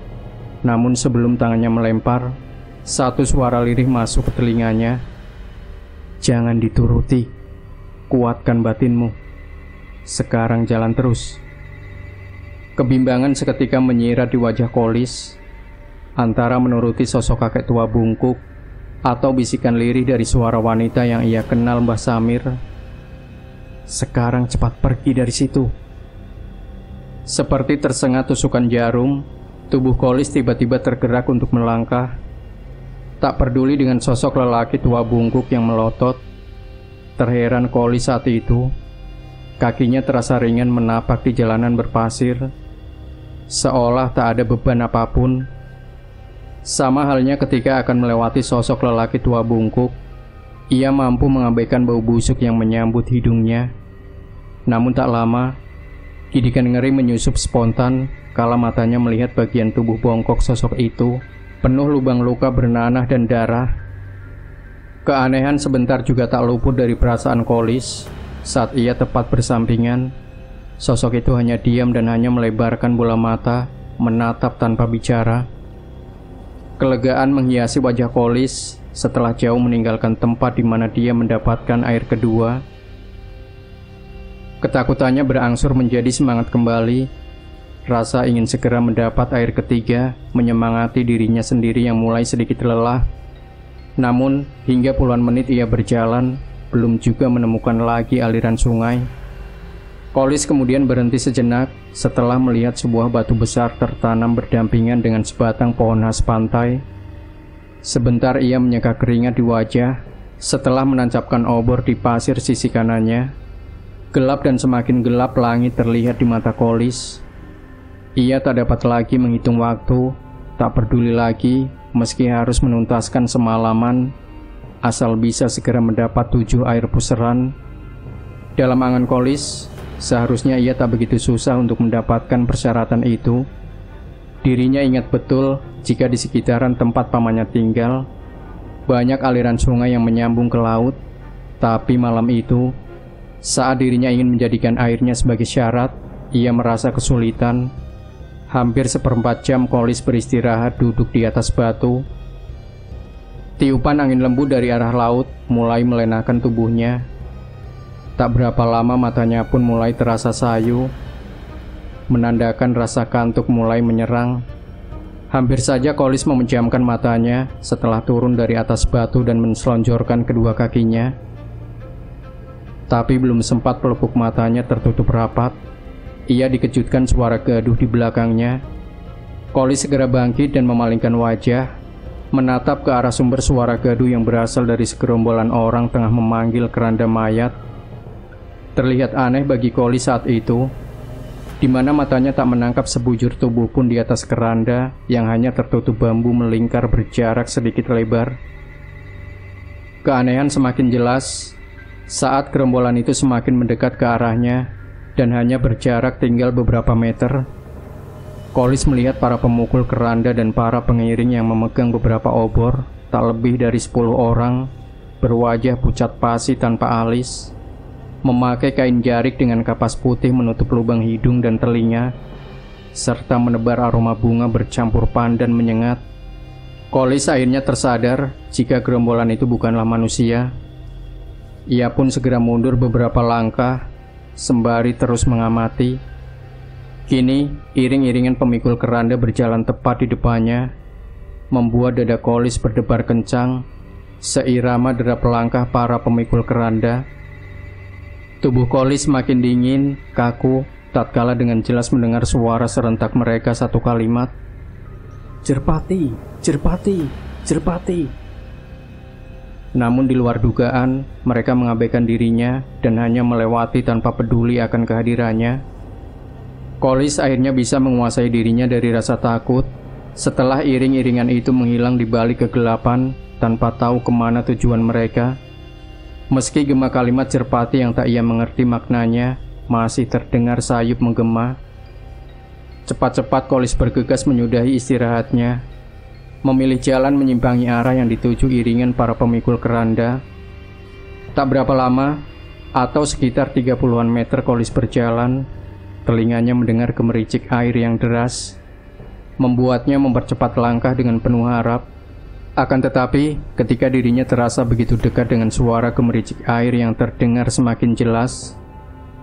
namun sebelum tangannya melempar, satu suara lirih masuk ke telinganya. "Jangan dituruti, kuatkan batinmu. Sekarang jalan terus." Kebimbangan seketika menyirat di wajah Kolis, antara menuruti sosok kakek tua bungkuk atau bisikan lirih dari suara wanita yang ia kenal, Mbah Samir. "Sekarang cepat pergi dari situ." Seperti tersengat tusukan jarum, tubuh Kolis tiba-tiba tergerak untuk melangkah. Tak peduli dengan sosok lelaki tua bungkuk yang melotot. Terheran Kolis saat itu, kakinya terasa ringan menapak di jalanan berpasir, seolah tak ada beban apapun. Sama halnya ketika akan melewati sosok lelaki tua bungkuk, ia mampu mengabaikan bau busuk yang menyambut hidungnya. Namun tak lama, gidikan ngeri menyusup spontan kala matanya melihat bagian tubuh bongkok sosok itu, penuh lubang luka bernanah dan darah. Keanehan sebentar juga tak luput dari perasaan Kolis saat ia tepat bersampingan. Sosok itu hanya diam dan hanya melebarkan bola mata, menatap tanpa bicara. Kelegaan menghiasi wajah Kolis setelah jauh meninggalkan tempat di mana dia mendapatkan air kedua. Ketakutannya berangsur menjadi semangat kembali. Rasa ingin segera mendapat air ketiga menyemangati dirinya sendiri yang mulai sedikit lelah. Namun, hingga puluhan menit ia berjalan, belum juga menemukan lagi aliran sungai. Kolis kemudian berhenti sejenak setelah melihat sebuah batu besar tertanam berdampingan dengan sebatang pohon khas pantai. Sebentar ia menyeka keringat di wajah setelah menancapkan obor di pasir sisi kanannya. Gelap dan semakin gelap langit terlihat di mata Kolis. Ia tak dapat lagi menghitung waktu, tak peduli lagi meski harus menuntaskan semalaman, asal bisa segera mendapat 7 air puseran. Dalam angan Kolis, seharusnya ia tak begitu susah untuk mendapatkan persyaratan itu. Dirinya ingat betul jika di sekitaran tempat pamannya tinggal, banyak aliran sungai yang menyambung ke laut. Tapi malam itu, saat dirinya ingin menjadikan airnya sebagai syarat, ia merasa kesulitan. Hampir seperempat jam Kolis beristirahat duduk di atas batu. Tiupan angin lembut dari arah laut mulai melenakkan tubuhnya. Tak berapa lama matanya pun mulai terasa sayu, menandakan rasa kantuk mulai menyerang. Hampir saja Kolis memejamkan matanya setelah turun dari atas batu dan menselonjorkan kedua kakinya. Tapi belum sempat pelupuk matanya tertutup rapat, ia dikejutkan suara gaduh di belakangnya. Kolis segera bangkit dan memalingkan wajah, menatap ke arah sumber suara gaduh yang berasal dari segerombolan orang tengah memanggil keranda mayat. Terlihat aneh bagi Kolis saat itu, di mana matanya tak menangkap sebujur tubuh pun di atas keranda yang hanya tertutup bambu melingkar berjarak sedikit lebar. Keanehan semakin jelas saat gerombolan itu semakin mendekat ke arahnya dan hanya berjarak tinggal beberapa meter. Kolis melihat para pemukul keranda dan para pengiring yang memegang beberapa obor, tak lebih dari 10 orang, berwajah pucat pasi tanpa alis, memakai kain jarik dengan kapas putih menutup lubang hidung dan telinga, serta menebar aroma bunga bercampur pandan menyengat. Kolis akhirnya tersadar jika gerombolan itu bukanlah manusia. Ia pun segera mundur beberapa langkah, sembari terus mengamati. Kini, iring-iringan pemikul keranda berjalan tepat di depannya, membuat dada Kolis berdebar kencang, seirama derap langkah para pemikul keranda. Tubuh Kolis makin dingin, kaku, tatkala dengan jelas mendengar suara serentak mereka satu kalimat. "Jerpati, Jerpati, Jerpati." Namun di luar dugaan, mereka mengabaikan dirinya dan hanya melewati tanpa peduli akan kehadirannya. Kolis akhirnya bisa menguasai dirinya dari rasa takut setelah iring-iringan itu menghilang di balik kegelapan tanpa tahu kemana tujuan mereka. Meski gema kalimat Jerpati yang tak ia mengerti maknanya masih terdengar sayup menggema. Cepat-cepat Kolis bergegas menyudahi istirahatnya, memilih jalan menyimpangi arah yang dituju iringan para pemikul keranda. Tak berapa lama, atau sekitar 30-an meter Kolis berjalan, telinganya mendengar gemericik air yang deras, membuatnya mempercepat langkah dengan penuh harap. Akan tetapi, ketika dirinya terasa begitu dekat dengan suara gemericik air yang terdengar semakin jelas,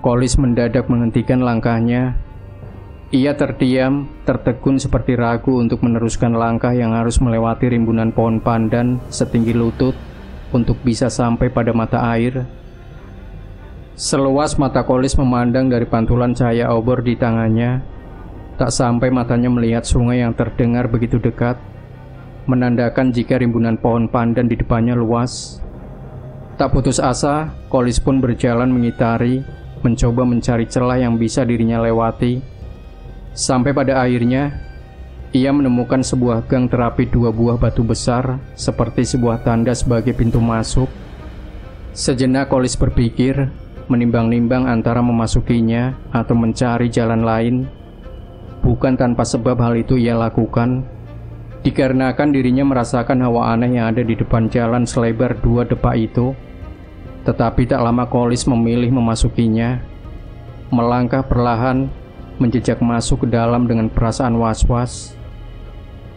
Kolis mendadak menghentikan langkahnya. Ia terdiam, tertegun seperti ragu untuk meneruskan langkah yang harus melewati rimbunan pohon pandan setinggi lutut untuk bisa sampai pada mata air. Seluas mata Kolis memandang dari pantulan cahaya obor di tangannya, tak sampai matanya melihat sungai yang terdengar begitu dekat, menandakan jika rimbunan pohon pandan di depannya luas. Tak putus asa, Kolis pun berjalan mengitari, mencoba mencari celah yang bisa dirinya lewati. Sampai pada akhirnya, ia menemukan sebuah gang terapit 2 buah batu besar, seperti sebuah tanda sebagai pintu masuk. Sejenak Kolis berpikir, menimbang-nimbang antara memasukinya atau mencari jalan lain. Bukan tanpa sebab hal itu ia lakukan, dikarenakan dirinya merasakan hawa aneh yang ada di depan jalan selebar 2 depak itu. Tetapi tak lama Kolis memilih memasukinya, melangkah perlahan, menjejak masuk ke dalam dengan perasaan was-was.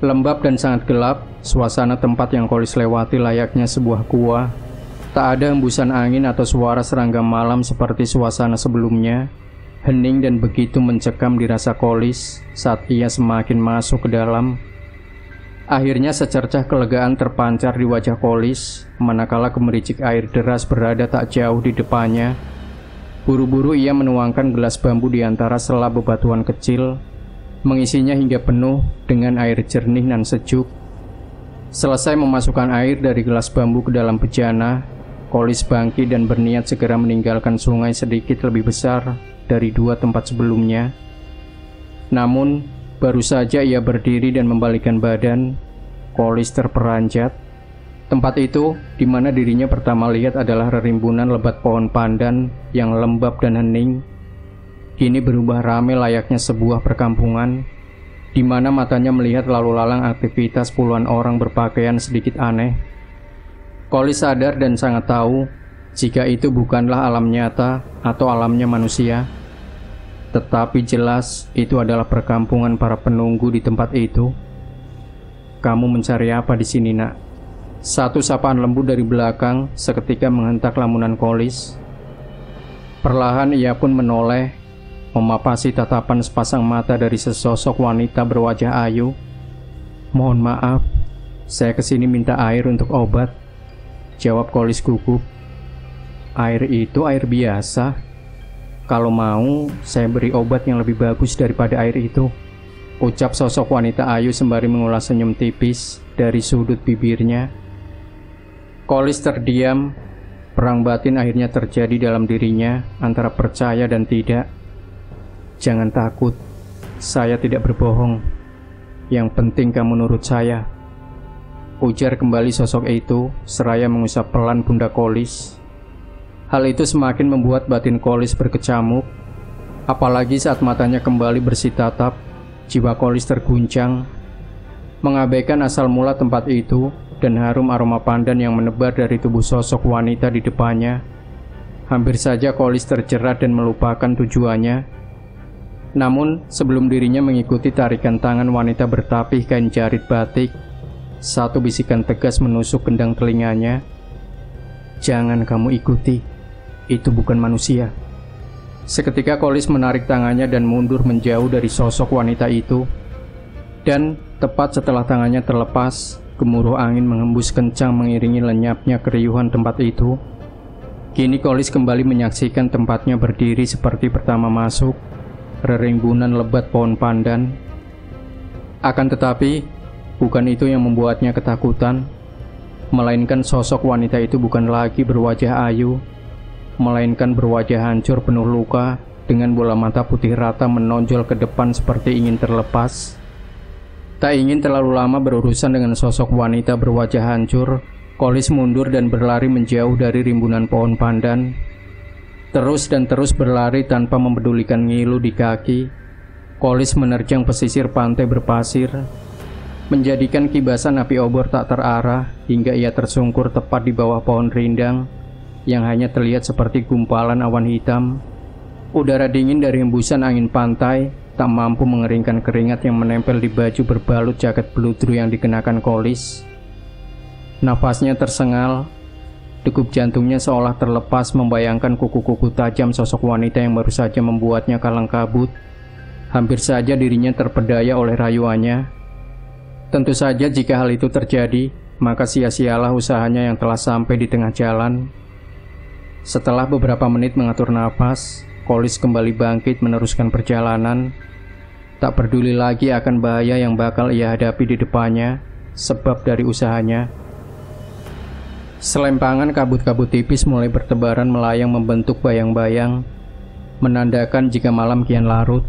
Lembab dan sangat gelap, suasana tempat yang Kolis lewati layaknya sebuah gua. Tak ada hembusan angin atau suara serangga malam seperti suasana sebelumnya. Hening dan begitu mencekam di rasa Kolis saat ia semakin masuk ke dalam. Akhirnya secercah kelegaan terpancar di wajah Kolis, manakala gemericik air deras berada tak jauh di depannya. Buru-buru ia menuangkan gelas bambu di antara sela bebatuan kecil, mengisinya hingga penuh dengan air jernih dan sejuk. Selesai memasukkan air dari gelas bambu ke dalam bejana, Kolis bangkit dan berniat segera meninggalkan sungai sedikit lebih besar dari dua tempat sebelumnya. Namun, baru saja ia berdiri dan membalikkan badan, Kolis terperanjat. Tempat itu, di mana dirinya pertama lihat adalah rerimbunan lebat pohon pandan yang lembab dan hening, kini berubah ramai layaknya sebuah perkampungan, di mana matanya melihat lalu lalang aktivitas puluhan orang berpakaian sedikit aneh. Kolis sadar dan sangat tahu jika itu bukanlah alam nyata atau alamnya manusia. Tetapi jelas itu adalah perkampungan para penunggu di tempat itu. "Kamu mencari apa di sini, Nak?" Satu sapaan lembut dari belakang seketika menghentak lamunan Kolis. Perlahan ia pun menoleh, memapasi tatapan sepasang mata dari sesosok wanita berwajah ayu. "Mohon maaf, saya kesini minta air untuk obat," jawab Kolis gugup. "Air itu air biasa. Kalau mau, saya beri obat yang lebih bagus daripada air itu," ucap sosok wanita ayu sembari mengulas senyum tipis dari sudut bibirnya. Kolis terdiam. Perang batin akhirnya terjadi dalam dirinya antara percaya dan tidak. "Jangan takut, saya tidak berbohong. Yang penting kamu nurut saya," ujar kembali sosok itu seraya mengusap pelan pundak Kolis. Hal itu semakin membuat batin Kolis berkecamuk. Apalagi saat matanya kembali bersih tatap, jiwa Kolis terguncang. Mengabaikan asal mula tempat itu dan harum aroma pandan yang menebar dari tubuh sosok wanita di depannya, hampir saja Kolis terjerat dan melupakan tujuannya. Namun, sebelum dirinya mengikuti tarikan tangan wanita bertapih kain jarit batik, satu bisikan tegas menusuk gendang telinganya. "Jangan kamu ikuti, itu bukan manusia." Seketika Kolis menarik tangannya dan mundur menjauh dari sosok wanita itu. Dan tepat setelah tangannya terlepas, gemuruh angin menghembus kencang mengiringi lenyapnya keriuhan tempat itu. Kini Kolis kembali menyaksikan tempatnya berdiri seperti pertama masuk, rerimbunan lebat pohon pandan. Akan tetapi, bukan itu yang membuatnya ketakutan, melainkan sosok wanita itu bukan lagi berwajah ayu, melainkan berwajah hancur penuh luka dengan bola mata putih rata menonjol ke depan seperti ingin terlepas. Tak ingin terlalu lama berurusan dengan sosok wanita berwajah hancur, Kolis mundur dan berlari menjauh dari rimbunan pohon pandan. Terus dan terus berlari tanpa mempedulikan ngilu di kaki, Kolis menerjang pesisir pantai berpasir, menjadikan kibasan api obor tak terarah hingga ia tersungkur tepat di bawah pohon rindang yang hanya terlihat seperti gumpalan awan hitam. Udara dingin dari hembusan angin pantai tak mampu mengeringkan keringat yang menempel di baju berbalut jaket beludru yang dikenakan Kolis. Nafasnya tersengal, degup jantungnya seolah terlepas membayangkan kuku-kuku tajam sosok wanita yang baru saja membuatnya kalang kabut. Hampir saja dirinya terpedaya oleh rayuannya. Tentu saja jika hal itu terjadi, maka sia-sialah usahanya yang telah sampai di tengah jalan. Setelah beberapa menit mengatur nafas, Kolis kembali bangkit meneruskan perjalanan. Tak peduli lagi akan bahaya yang bakal ia hadapi di depannya, sebab dari usahanya. Selempangan kabut-kabut tipis mulai bertebaran melayang membentuk bayang-bayang, menandakan jika malam kian larut.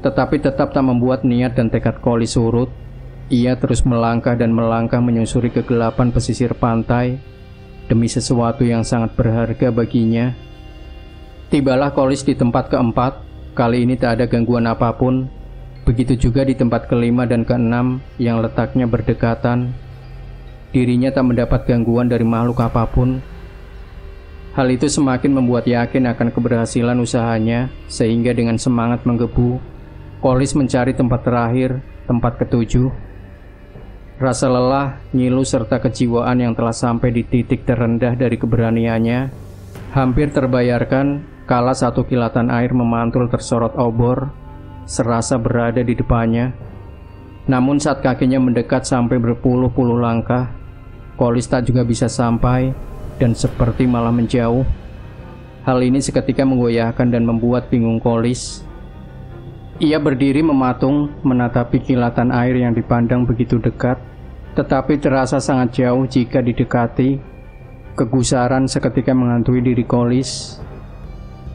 Tetapi tetap tak membuat niat dan tekad Kolis surut. Ia terus melangkah dan melangkah menyusuri kegelapan pesisir pantai, demi sesuatu yang sangat berharga baginya. Tibalah Kolis di tempat keempat. Kali ini tak ada gangguan apapun. Begitu juga di tempat kelima dan keenam yang letaknya berdekatan. Dirinya tak mendapat gangguan dari makhluk apapun. Hal itu semakin membuat yakin akan keberhasilan usahanya, sehingga dengan semangat menggebu, Kolis mencari tempat terakhir, tempat ketujuh. Rasa lelah, ngilu serta kejiwaan yang telah sampai di titik terendah dari keberaniannya hampir terbayarkan kala satu kilatan air memantul tersorot obor, serasa berada di depannya. Namun saat kakinya mendekat sampai berpuluh-puluh langkah, Kolis tak juga bisa sampai dan seperti malah menjauh. Hal ini seketika menggoyahkan dan membuat bingung Kolis. Ia berdiri mematung menatapi kilatan air yang dipandang begitu dekat, tetapi terasa sangat jauh jika didekati. Kegusaran seketika menghantui diri Kolis.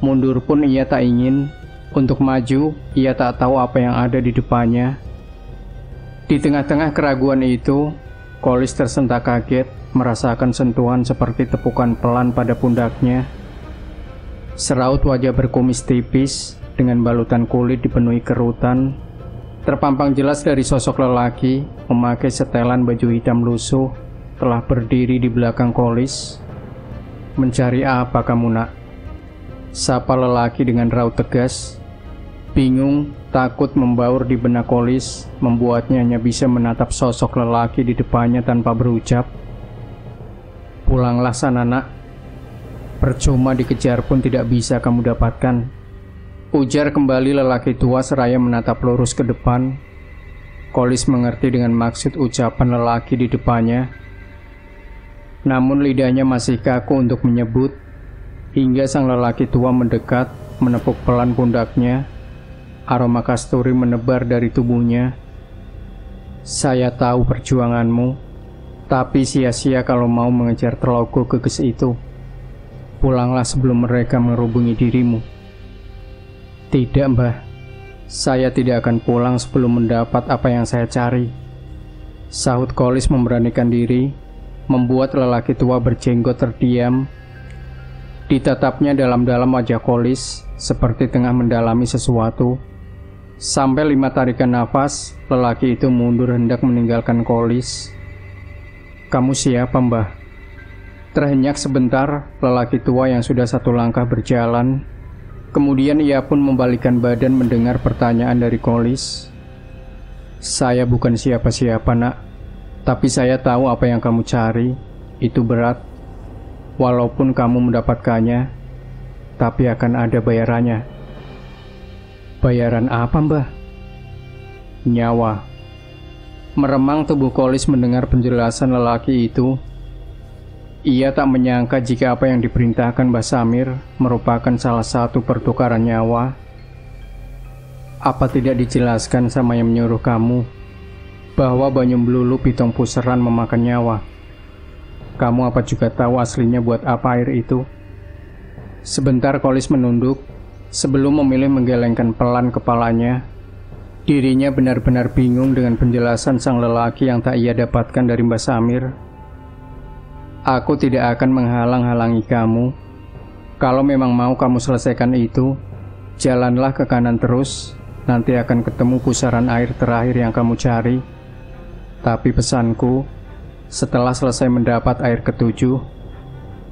Mundur pun ia tak ingin. Untuk maju, ia tak tahu apa yang ada di depannya. Di tengah-tengah keraguan itu, Kolis tersentak kaget, merasakan sentuhan seperti tepukan pelan pada pundaknya. Seraut wajah berkumis tipis, dengan balutan kulit dipenuhi kerutan, terpampang jelas dari sosok lelaki memakai setelan baju hitam lusuh, telah berdiri di belakang Kolis. "Mencari apa kamu, nak?" sapa lelaki dengan raut tegas. Bingung, takut membaur di benak Kolis, membuatnya hanya bisa menatap sosok lelaki di depannya tanpa berucap. "Pulanglah sana, nak. Percuma dikejar pun tidak bisa kamu dapatkan," ujar kembali lelaki tua seraya menatap lurus ke depan. Kolis mengerti dengan maksud ucapan lelaki di depannya. Namun lidahnya masih kaku untuk menyebut, hingga sang lelaki tua mendekat, menepuk pelan pundaknya. Aroma kasturi menebar dari tubuhnya. "Saya tahu perjuanganmu, tapi sia-sia kalau mau mengejar terlogo geges itu. Pulanglah sebelum mereka mengerubungi dirimu." "Tidak, Mbah. Saya tidak akan pulang sebelum mendapat apa yang saya cari," sahut Kolis memberanikan diri, membuat lelaki tua berjenggot terdiam. Ditatapnya dalam-dalam wajah Kolis, seperti tengah mendalami sesuatu. Sampai 5 tarikan nafas, lelaki itu mundur hendak meninggalkan Kolis. "Kamu siapa, Mbah?" Terhenyak sebentar, lelaki tua yang sudah 1 langkah berjalan. Kemudian ia pun membalikkan badan mendengar pertanyaan dari Kolis. "Saya bukan siapa-siapa, nak. Tapi saya tahu apa yang kamu cari. Itu berat. Walaupun kamu mendapatkannya, tapi akan ada bayarannya." "Bayaran apa, Mbah?" "Nyawa." Meremang tubuh Kolis mendengar penjelasan lelaki itu. Ia tak menyangka jika apa yang diperintahkan Mbah Samir merupakan salah satu pertukaran nyawa. "Apa tidak dijelaskan sama yang menyuruh kamu bahwa banyu melulu pitong puseran memakan nyawa? Kamu apa juga tahu aslinya buat apa air itu?" Sebentar Kolis menunduk, sebelum memilih menggelengkan pelan kepalanya. Dirinya benar-benar bingung dengan penjelasan sang lelaki yang tak ia dapatkan dari Mbah Samir. "Aku tidak akan menghalang-halangi kamu. Kalau memang mau kamu selesaikan itu, jalanlah ke kanan terus. Nanti akan ketemu pusaran air terakhir yang kamu cari. Tapi pesanku, setelah selesai mendapat air ke-7,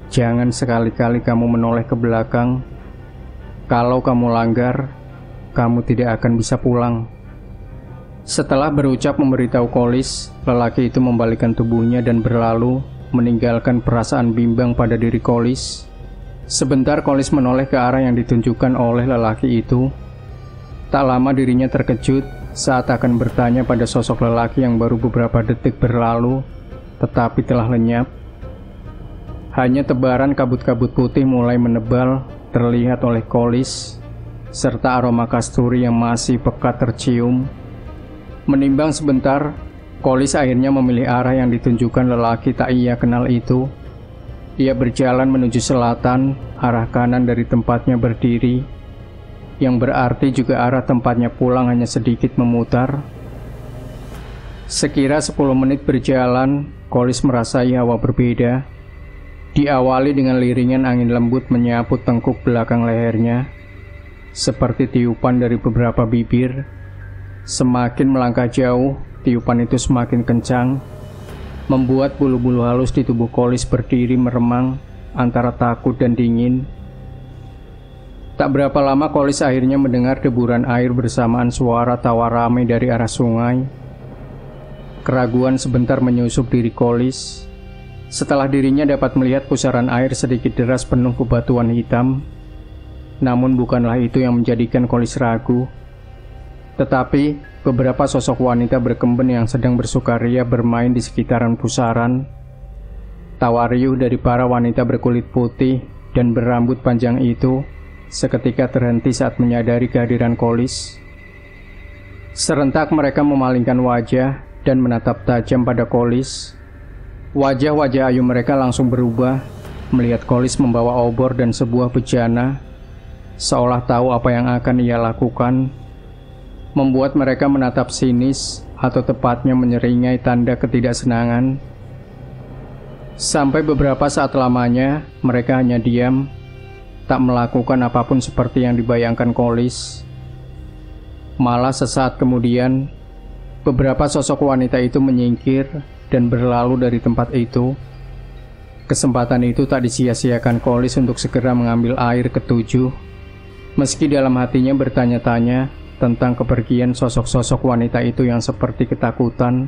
jangan sekali-kali kamu menoleh ke belakang. Kalau kamu langgar, kamu tidak akan bisa pulang." Setelah berucap memberitahu Kolis, lelaki itu membalikkan tubuhnya dan berlalu, meninggalkan perasaan bimbang pada diri Kolis. Sebentar Kolis menoleh ke arah yang ditunjukkan oleh lelaki itu. Tak lama dirinya terkejut saat akan bertanya pada sosok lelaki yang baru beberapa detik berlalu, tetapi telah lenyap. Hanya tebaran kabut-kabut putih mulai menebal terlihat oleh Kolis, serta aroma kasturi yang masih pekat tercium. Menimbang sebentar, Kolis akhirnya memilih arah yang ditunjukkan lelaki tak ia kenal itu. Ia berjalan menuju selatan, arah kanan dari tempatnya berdiri, yang berarti juga arah tempatnya pulang hanya sedikit memutar. Sekira 10 menit berjalan, Kolis merasai hawa berbeda. Diawali dengan liringan angin lembut menyapu tengkuk belakang lehernya, seperti tiupan dari beberapa bibir. Semakin melangkah jauh, tiupan itu semakin kencang, membuat bulu-bulu halus di tubuh Kolis berdiri meremang antara takut dan dingin. Tak berapa lama Kolis akhirnya mendengar deburan air bersamaan suara tawa ramai dari arah sungai. Keraguan sebentar menyusup diri Kolis. Setelah dirinya dapat melihat pusaran air sedikit deras penuh bebatuan hitam. Namun bukanlah itu yang menjadikan Kolis ragu. Tetapi beberapa sosok wanita berkemben yang sedang bersukaria bermain di sekitaran pusaran. Tawa riuh dari para wanita berkulit putih dan berambut panjang itu seketika terhenti saat menyadari kehadiran Kolis. Serentak mereka memalingkan wajah dan menatap tajam pada Kolis. Wajah-wajah ayu mereka langsung berubah melihat Kolis membawa obor dan sebuah bejana, seolah tahu apa yang akan ia lakukan, membuat mereka menatap sinis atau tepatnya menyeringai tanda ketidaksenangan. Sampai beberapa saat lamanya mereka hanya diam, tak melakukan apapun seperti yang dibayangkan Kolis. Malah sesaat kemudian beberapa sosok wanita itu menyingkir dan berlalu dari tempat itu. Kesempatan itu tak disia-siakan Kolis untuk segera mengambil air ketujuh, meski dalam hatinya bertanya-tanya tentang kepergian sosok-sosok wanita itu yang seperti ketakutan.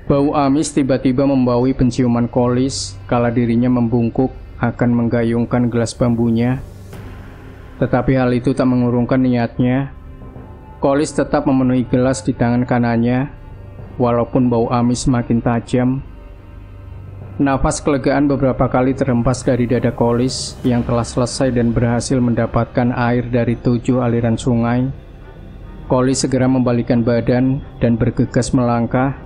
Bau amis tiba-tiba membaui penciuman Kolis kala dirinya membungkuk akan menggayungkan gelas bambunya. Tetapi hal itu tak mengurungkan niatnya. Kolis tetap memenuhi gelas di tangan kanannya, walaupun bau amis semakin tajam. Nafas kelegaan beberapa kali terhempas dari dada Kolis yang telah selesai dan berhasil mendapatkan air dari 7 aliran sungai. Kolis segera membalikkan badan dan bergegas melangkah.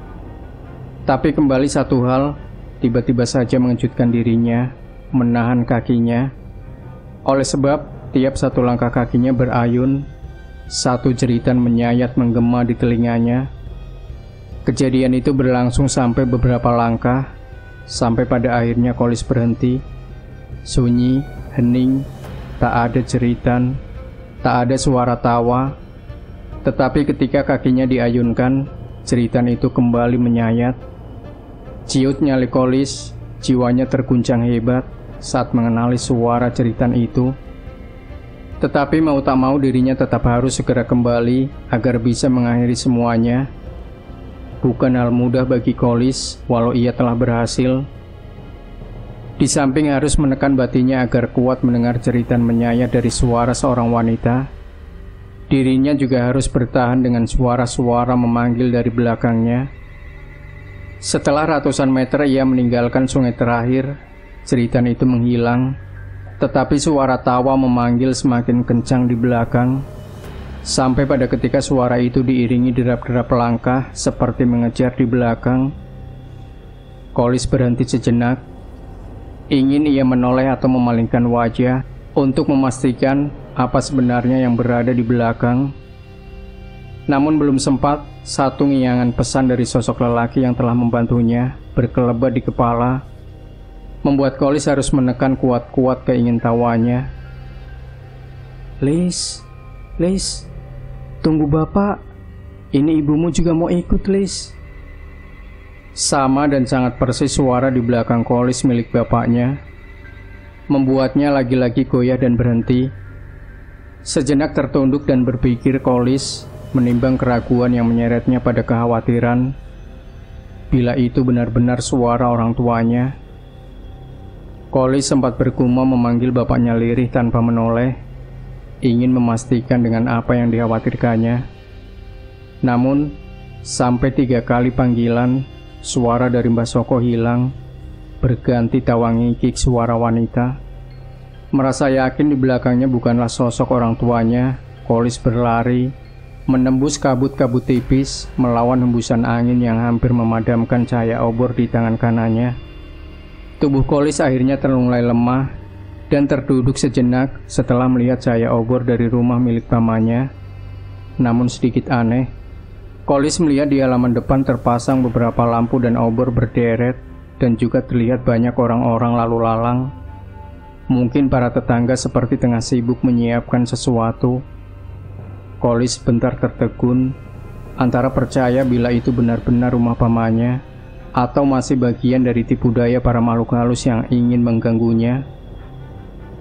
Tapi kembali satu hal tiba-tiba saja mengejutkan dirinya, menahan kakinya. Oleh sebab tiap satu langkah kakinya berayun, satu jeritan menyayat menggema di telinganya. Kejadian itu berlangsung sampai beberapa langkah, sampai pada akhirnya Kolis berhenti. Sunyi, hening, tak ada jeritan, tak ada suara tawa. Tetapi ketika kakinya diayunkan, jeritan itu kembali menyayat. Ciut nyali Kolis, jiwanya terguncang hebat saat mengenali suara jeritan itu. Tetapi mau tak mau dirinya tetap harus segera kembali agar bisa mengakhiri semuanya. Bukan hal mudah bagi Kolis walau ia telah berhasil. Di samping harus menekan batinnya agar kuat mendengar jeritan menyayat dari suara seorang wanita, dirinya juga harus bertahan dengan suara-suara memanggil dari belakangnya. Setelah ratusan meter ia meninggalkan sungai terakhir, jeritan itu menghilang, tetapi suara tawa memanggil semakin kencang di belakang. Sampai pada ketika suara itu diiringi derap-derap langkah seperti mengejar di belakang. Kolis berhenti sejenak. Ingin ia menoleh atau memalingkan wajah untuk memastikan apa sebenarnya yang berada di belakang. Namun belum sempat, satu ngiangan pesan dari sosok lelaki yang telah membantunya berkelebat di kepala, membuat Kolis harus menekan kuat-kuat keingintahuannya. Lis, tunggu bapak, ini ibumu juga mau ikut, Lis. Sama dan sangat persis suara di belakang Kolis milik bapaknya, membuatnya lagi-lagi goyah dan berhenti. Sejenak tertunduk dan berpikir Kolis, menimbang keraguan yang menyeretnya pada kekhawatiran. Bila itu benar-benar suara orang tuanya. Kolis sempat bergumam memanggil bapaknya lirih tanpa menoleh, ingin memastikan dengan apa yang dikhawatirkannya. Namun, sampai 3 kali panggilan, suara dari Mbah Soko hilang, berganti tawa ngikik suara wanita. Merasa yakin di belakangnya bukanlah sosok orang tuanya, Kolis berlari, menembus kabut-kabut tipis, melawan hembusan angin yang hampir memadamkan cahaya obor di tangan kanannya. Tubuh Kolis akhirnya terlunglai lemah dan terduduk sejenak setelah melihat cahaya obor dari rumah milik pamannya. Namun sedikit aneh, Kolis melihat di halaman depan terpasang beberapa lampu dan obor berderet, dan juga terlihat banyak orang-orang lalu lalang. Mungkin para tetangga seperti tengah sibuk menyiapkan sesuatu. Kolis sebentar tertegun, antara percaya bila itu benar-benar rumah pamannya, atau masih bagian dari tipu daya para makhluk halus yang ingin mengganggunya.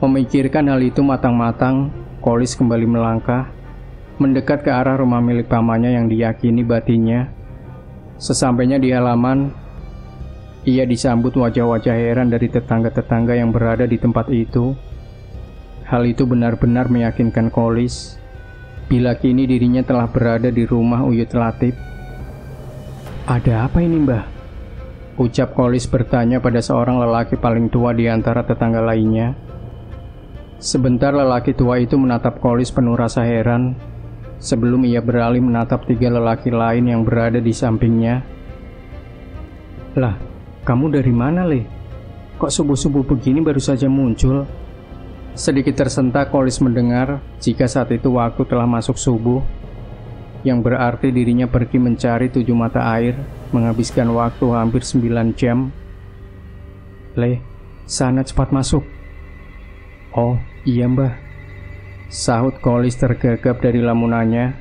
Memikirkan hal itu matang-matang, Kolis kembali melangkah, mendekat ke arah rumah milik pamannya yang diyakini batinnya. Sesampainya di halaman, ia disambut wajah-wajah heran dari tetangga-tetangga yang berada di tempat itu. Hal itu benar-benar meyakinkan Kolis. bila kini dirinya telah berada di rumah Uyut Latif. "Ada apa ini, Mbah?" ucap Kolis bertanya pada seorang lelaki paling tua di antara tetangga lainnya. Sebentar lelaki tua itu menatap Kolis penuh rasa heran, sebelum ia beralih menatap 3 lelaki lain yang berada di sampingnya. "Lah, kamu dari mana, Le? Kok subuh-subuh begini baru saja muncul?" Sedikit tersentak Kolis mendengar jika saat itu waktu telah masuk subuh, yang berarti dirinya pergi mencari 7 mata air, menghabiskan waktu hampir 9 jam. "Le, sana cepat masuk." "Oh, iya, Mbah," sahut Kolis tergagap dari lamunannya.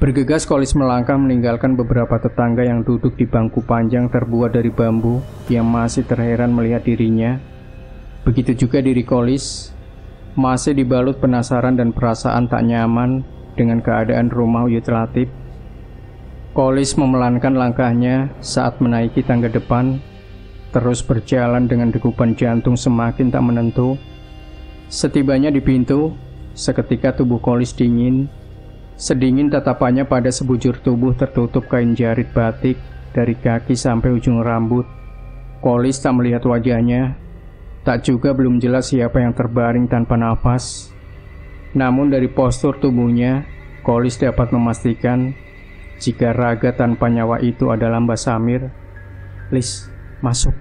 Bergegas Kolis melangkah meninggalkan beberapa tetangga yang duduk di bangku panjang terbuat dari bambu yang masih terheran melihat dirinya. Begitu juga diri Kolis, masih dibalut penasaran dan perasaan tak nyaman dengan keadaan rumah Uyut Latif. Kolis memelankan langkahnya saat menaiki tangga depan, terus berjalan dengan degupan jantung semakin tak menentu. Setibanya di pintu, seketika tubuh Kolis dingin. Sedingin tatapannya pada sebujur tubuh tertutup kain jarit batik dari kaki sampai ujung rambut. Kolis tak melihat wajahnya, tak juga belum jelas siapa yang terbaring tanpa nafas. Namun dari postur tubuhnya, Kolis dapat memastikan jika raga tanpa nyawa itu adalah Mbah Samir. "Lis, masuk."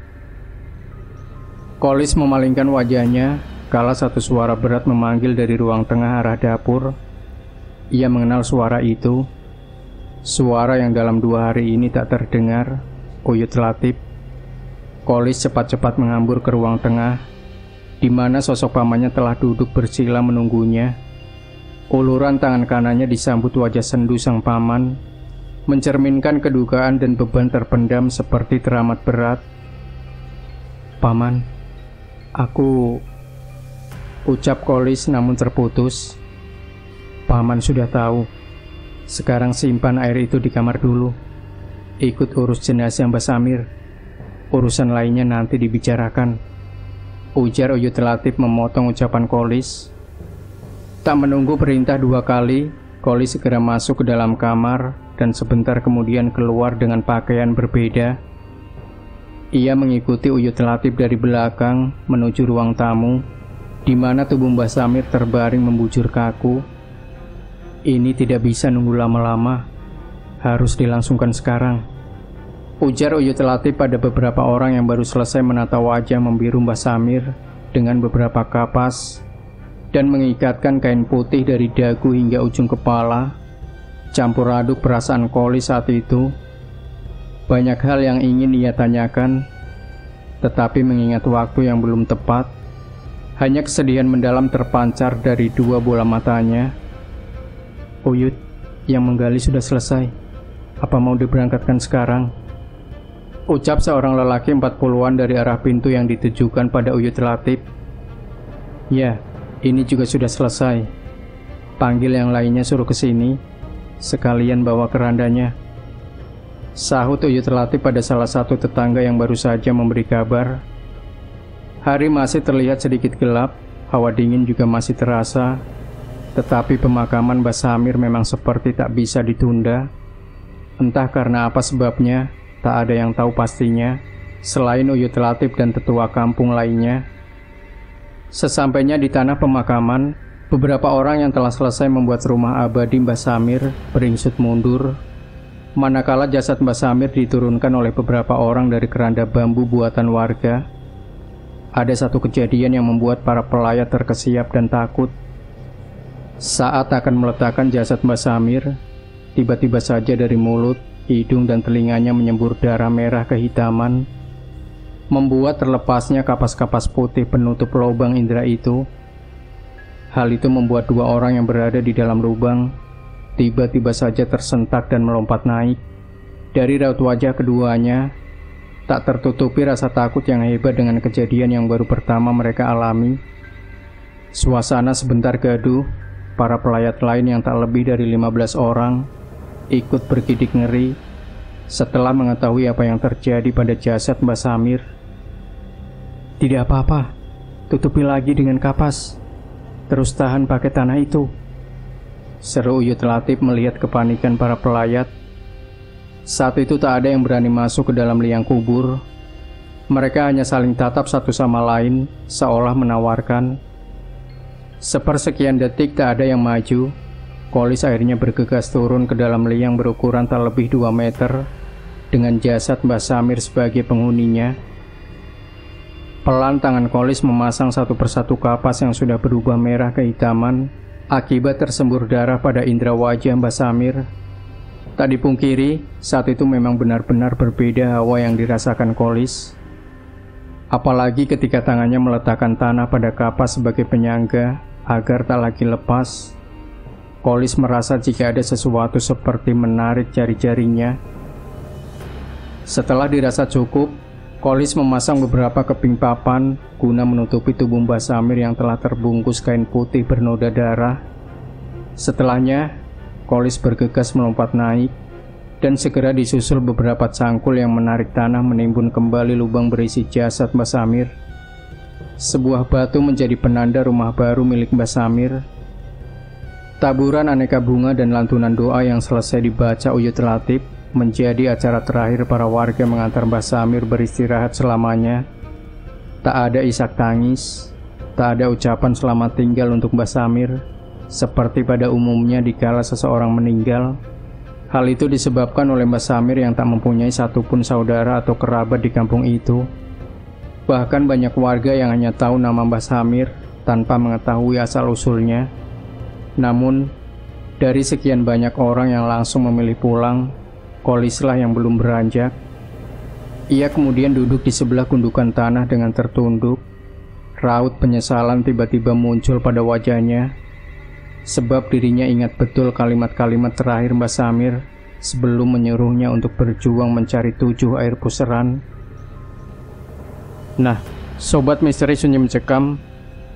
Kolis memalingkan wajahnya kala satu suara berat memanggil dari ruang tengah arah dapur. Ia mengenal suara itu, suara yang dalam 2 hari ini tak terdengar, Uyut Latif. Kolis cepat-cepat menghambur ke ruang tengah, di mana sosok pamannya telah duduk bersila menunggunya. Uluran tangan kanannya disambut wajah sendu sang paman, mencerminkan kedukaan dan beban terpendam seperti teramat berat. "Paman, aku..." ucap Kolis namun terputus. "Paman sudah tahu. Sekarang simpan air itu di kamar dulu. Ikut urus jenazah Mbah Samir. Urusan lainnya nanti dibicarakan," ujar Uyut Latif memotong ucapan Kolis. Tak menunggu perintah 2 kali, Kolis segera masuk ke dalam kamar dan sebentar kemudian keluar dengan pakaian berbeda. Ia mengikuti Uyut Latif dari belakang menuju ruang tamu, di mana tubuh Mbah Samir terbaring membujur kaku. "Ini tidak bisa nunggu lama-lama, harus dilangsungkan sekarang," ujar Uyut Latif pada beberapa orang yang baru selesai menata wajah membiru Mbah Samir dengan beberapa kapas dan mengikatkan kain putih dari dagu hingga ujung kepala. Campur aduk perasaan Kolis saat itu. Banyak hal yang ingin ia tanyakan, tetapi mengingat waktu yang belum tepat, hanya kesedihan mendalam terpancar dari 2 bola matanya. "Uyut, yang menggali sudah selesai. Apa mau diberangkatkan sekarang?" ucap seorang lelaki 40-an dari arah pintu yang ditujukan pada Uyut Latif. "Ya, ini juga sudah selesai. Panggil yang lainnya suruh ke sini, sekalian bawa kerandanya," sahut Uyut Latif pada salah satu tetangga yang baru saja memberi kabar. Hari masih terlihat sedikit gelap, hawa dingin juga masih terasa, tetapi pemakaman Mbah Samir memang seperti tak bisa ditunda. Entah karena apa sebabnya, tak ada yang tahu pastinya, selain Uyut Latif dan tetua kampung lainnya. Sesampainya di tanah pemakaman, beberapa orang yang telah selesai membuat rumah abadi Mbah Samir beringsut mundur, manakala jasad Mbah Samir diturunkan oleh beberapa orang dari keranda bambu buatan warga. Ada satu kejadian yang membuat para pelayat terkesiap dan takut. Saat akan meletakkan jasad Mbah Samir, tiba-tiba saja dari mulut, hidung dan telinganya menyembur darah merah kehitaman, membuat terlepasnya kapas-kapas putih penutup lubang indera itu. Hal itu membuat 2 orang yang berada di dalam lubang tiba-tiba saja tersentak dan melompat naik. Dari raut wajah keduanya, tak tertutupi rasa takut yang hebat dengan kejadian yang baru pertama mereka alami. Suasana sebentar gaduh. Para pelayat lain yang tak lebih dari 15 orang ikut bergidik ngeri setelah mengetahui apa yang terjadi pada jasad Mbah Samir. "Tidak apa-apa, tutupi lagi dengan kapas. Terus tahan pakai tanah itu," seru Uyut Latif melihat kepanikan para pelayat. Saat itu tak ada yang berani masuk ke dalam liang kubur. Mereka hanya saling tatap satu sama lain, seolah menawarkan. Sepersekian detik tak ada yang maju. Kolis akhirnya bergegas turun ke dalam liang berukuran tak lebih 2 meter, dengan jasad Mbah Samir sebagai penghuninya. Pelan tangan Kolis memasang satu persatu kapas yang sudah berubah merah kehitaman akibat tersembur darah pada indera wajah Mbah Samir. Tak dipungkiri, saat itu memang benar-benar berbeda hawa yang dirasakan Kolis. Apalagi ketika tangannya meletakkan tanah pada kapas sebagai penyangga agar tak lagi lepas. Kolis merasa jika ada sesuatu seperti menarik jari-jarinya. Setelah dirasa cukup, Kolis memasang beberapa keping papan guna menutupi tubuh Mbah Samir yang telah terbungkus kain putih bernoda darah. Setelahnya, Kolis bergegas melompat naik dan segera disusul beberapa cangkul yang menarik tanah menimbun kembali lubang berisi jasad Mbah Samir. Sebuah batu menjadi penanda rumah baru milik Mbah Samir. Taburan aneka bunga dan lantunan doa yang selesai dibaca Uyut Latif menjadi acara terakhir para warga mengantar Mbah Samir beristirahat selamanya. Tak ada isak tangis, tak ada ucapan selamat tinggal untuk Mbah Samir, seperti pada umumnya dikala seseorang meninggal. Hal itu disebabkan oleh Mbah Samir yang tak mempunyai satupun saudara atau kerabat di kampung itu. Bahkan banyak warga yang hanya tahu nama Mbah Samir tanpa mengetahui asal-usulnya. Namun, dari sekian banyak orang yang langsung memilih pulang, Kolislah yang belum beranjak. Ia kemudian duduk di sebelah gundukan tanah dengan tertunduk. Raut penyesalan tiba-tiba muncul pada wajahnya, sebab dirinya ingat betul kalimat-kalimat terakhir Mbah Samir sebelum menyuruhnya untuk berjuang mencari 7 air puseran. Nah, Sobat Misteri Sunyi Mencekam,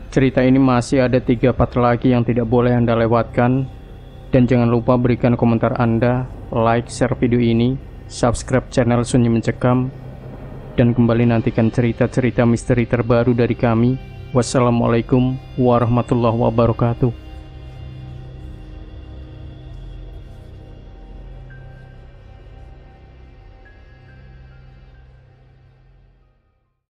cerita ini masih ada 3 part lagi yang tidak boleh Anda lewatkan. Dan jangan lupa berikan komentar Anda, like, share video ini, subscribe channel Sunyi Mencekam, dan kembali nantikan cerita-cerita misteri terbaru dari kami. Wassalamualaikum warahmatullahi wabarakatuh.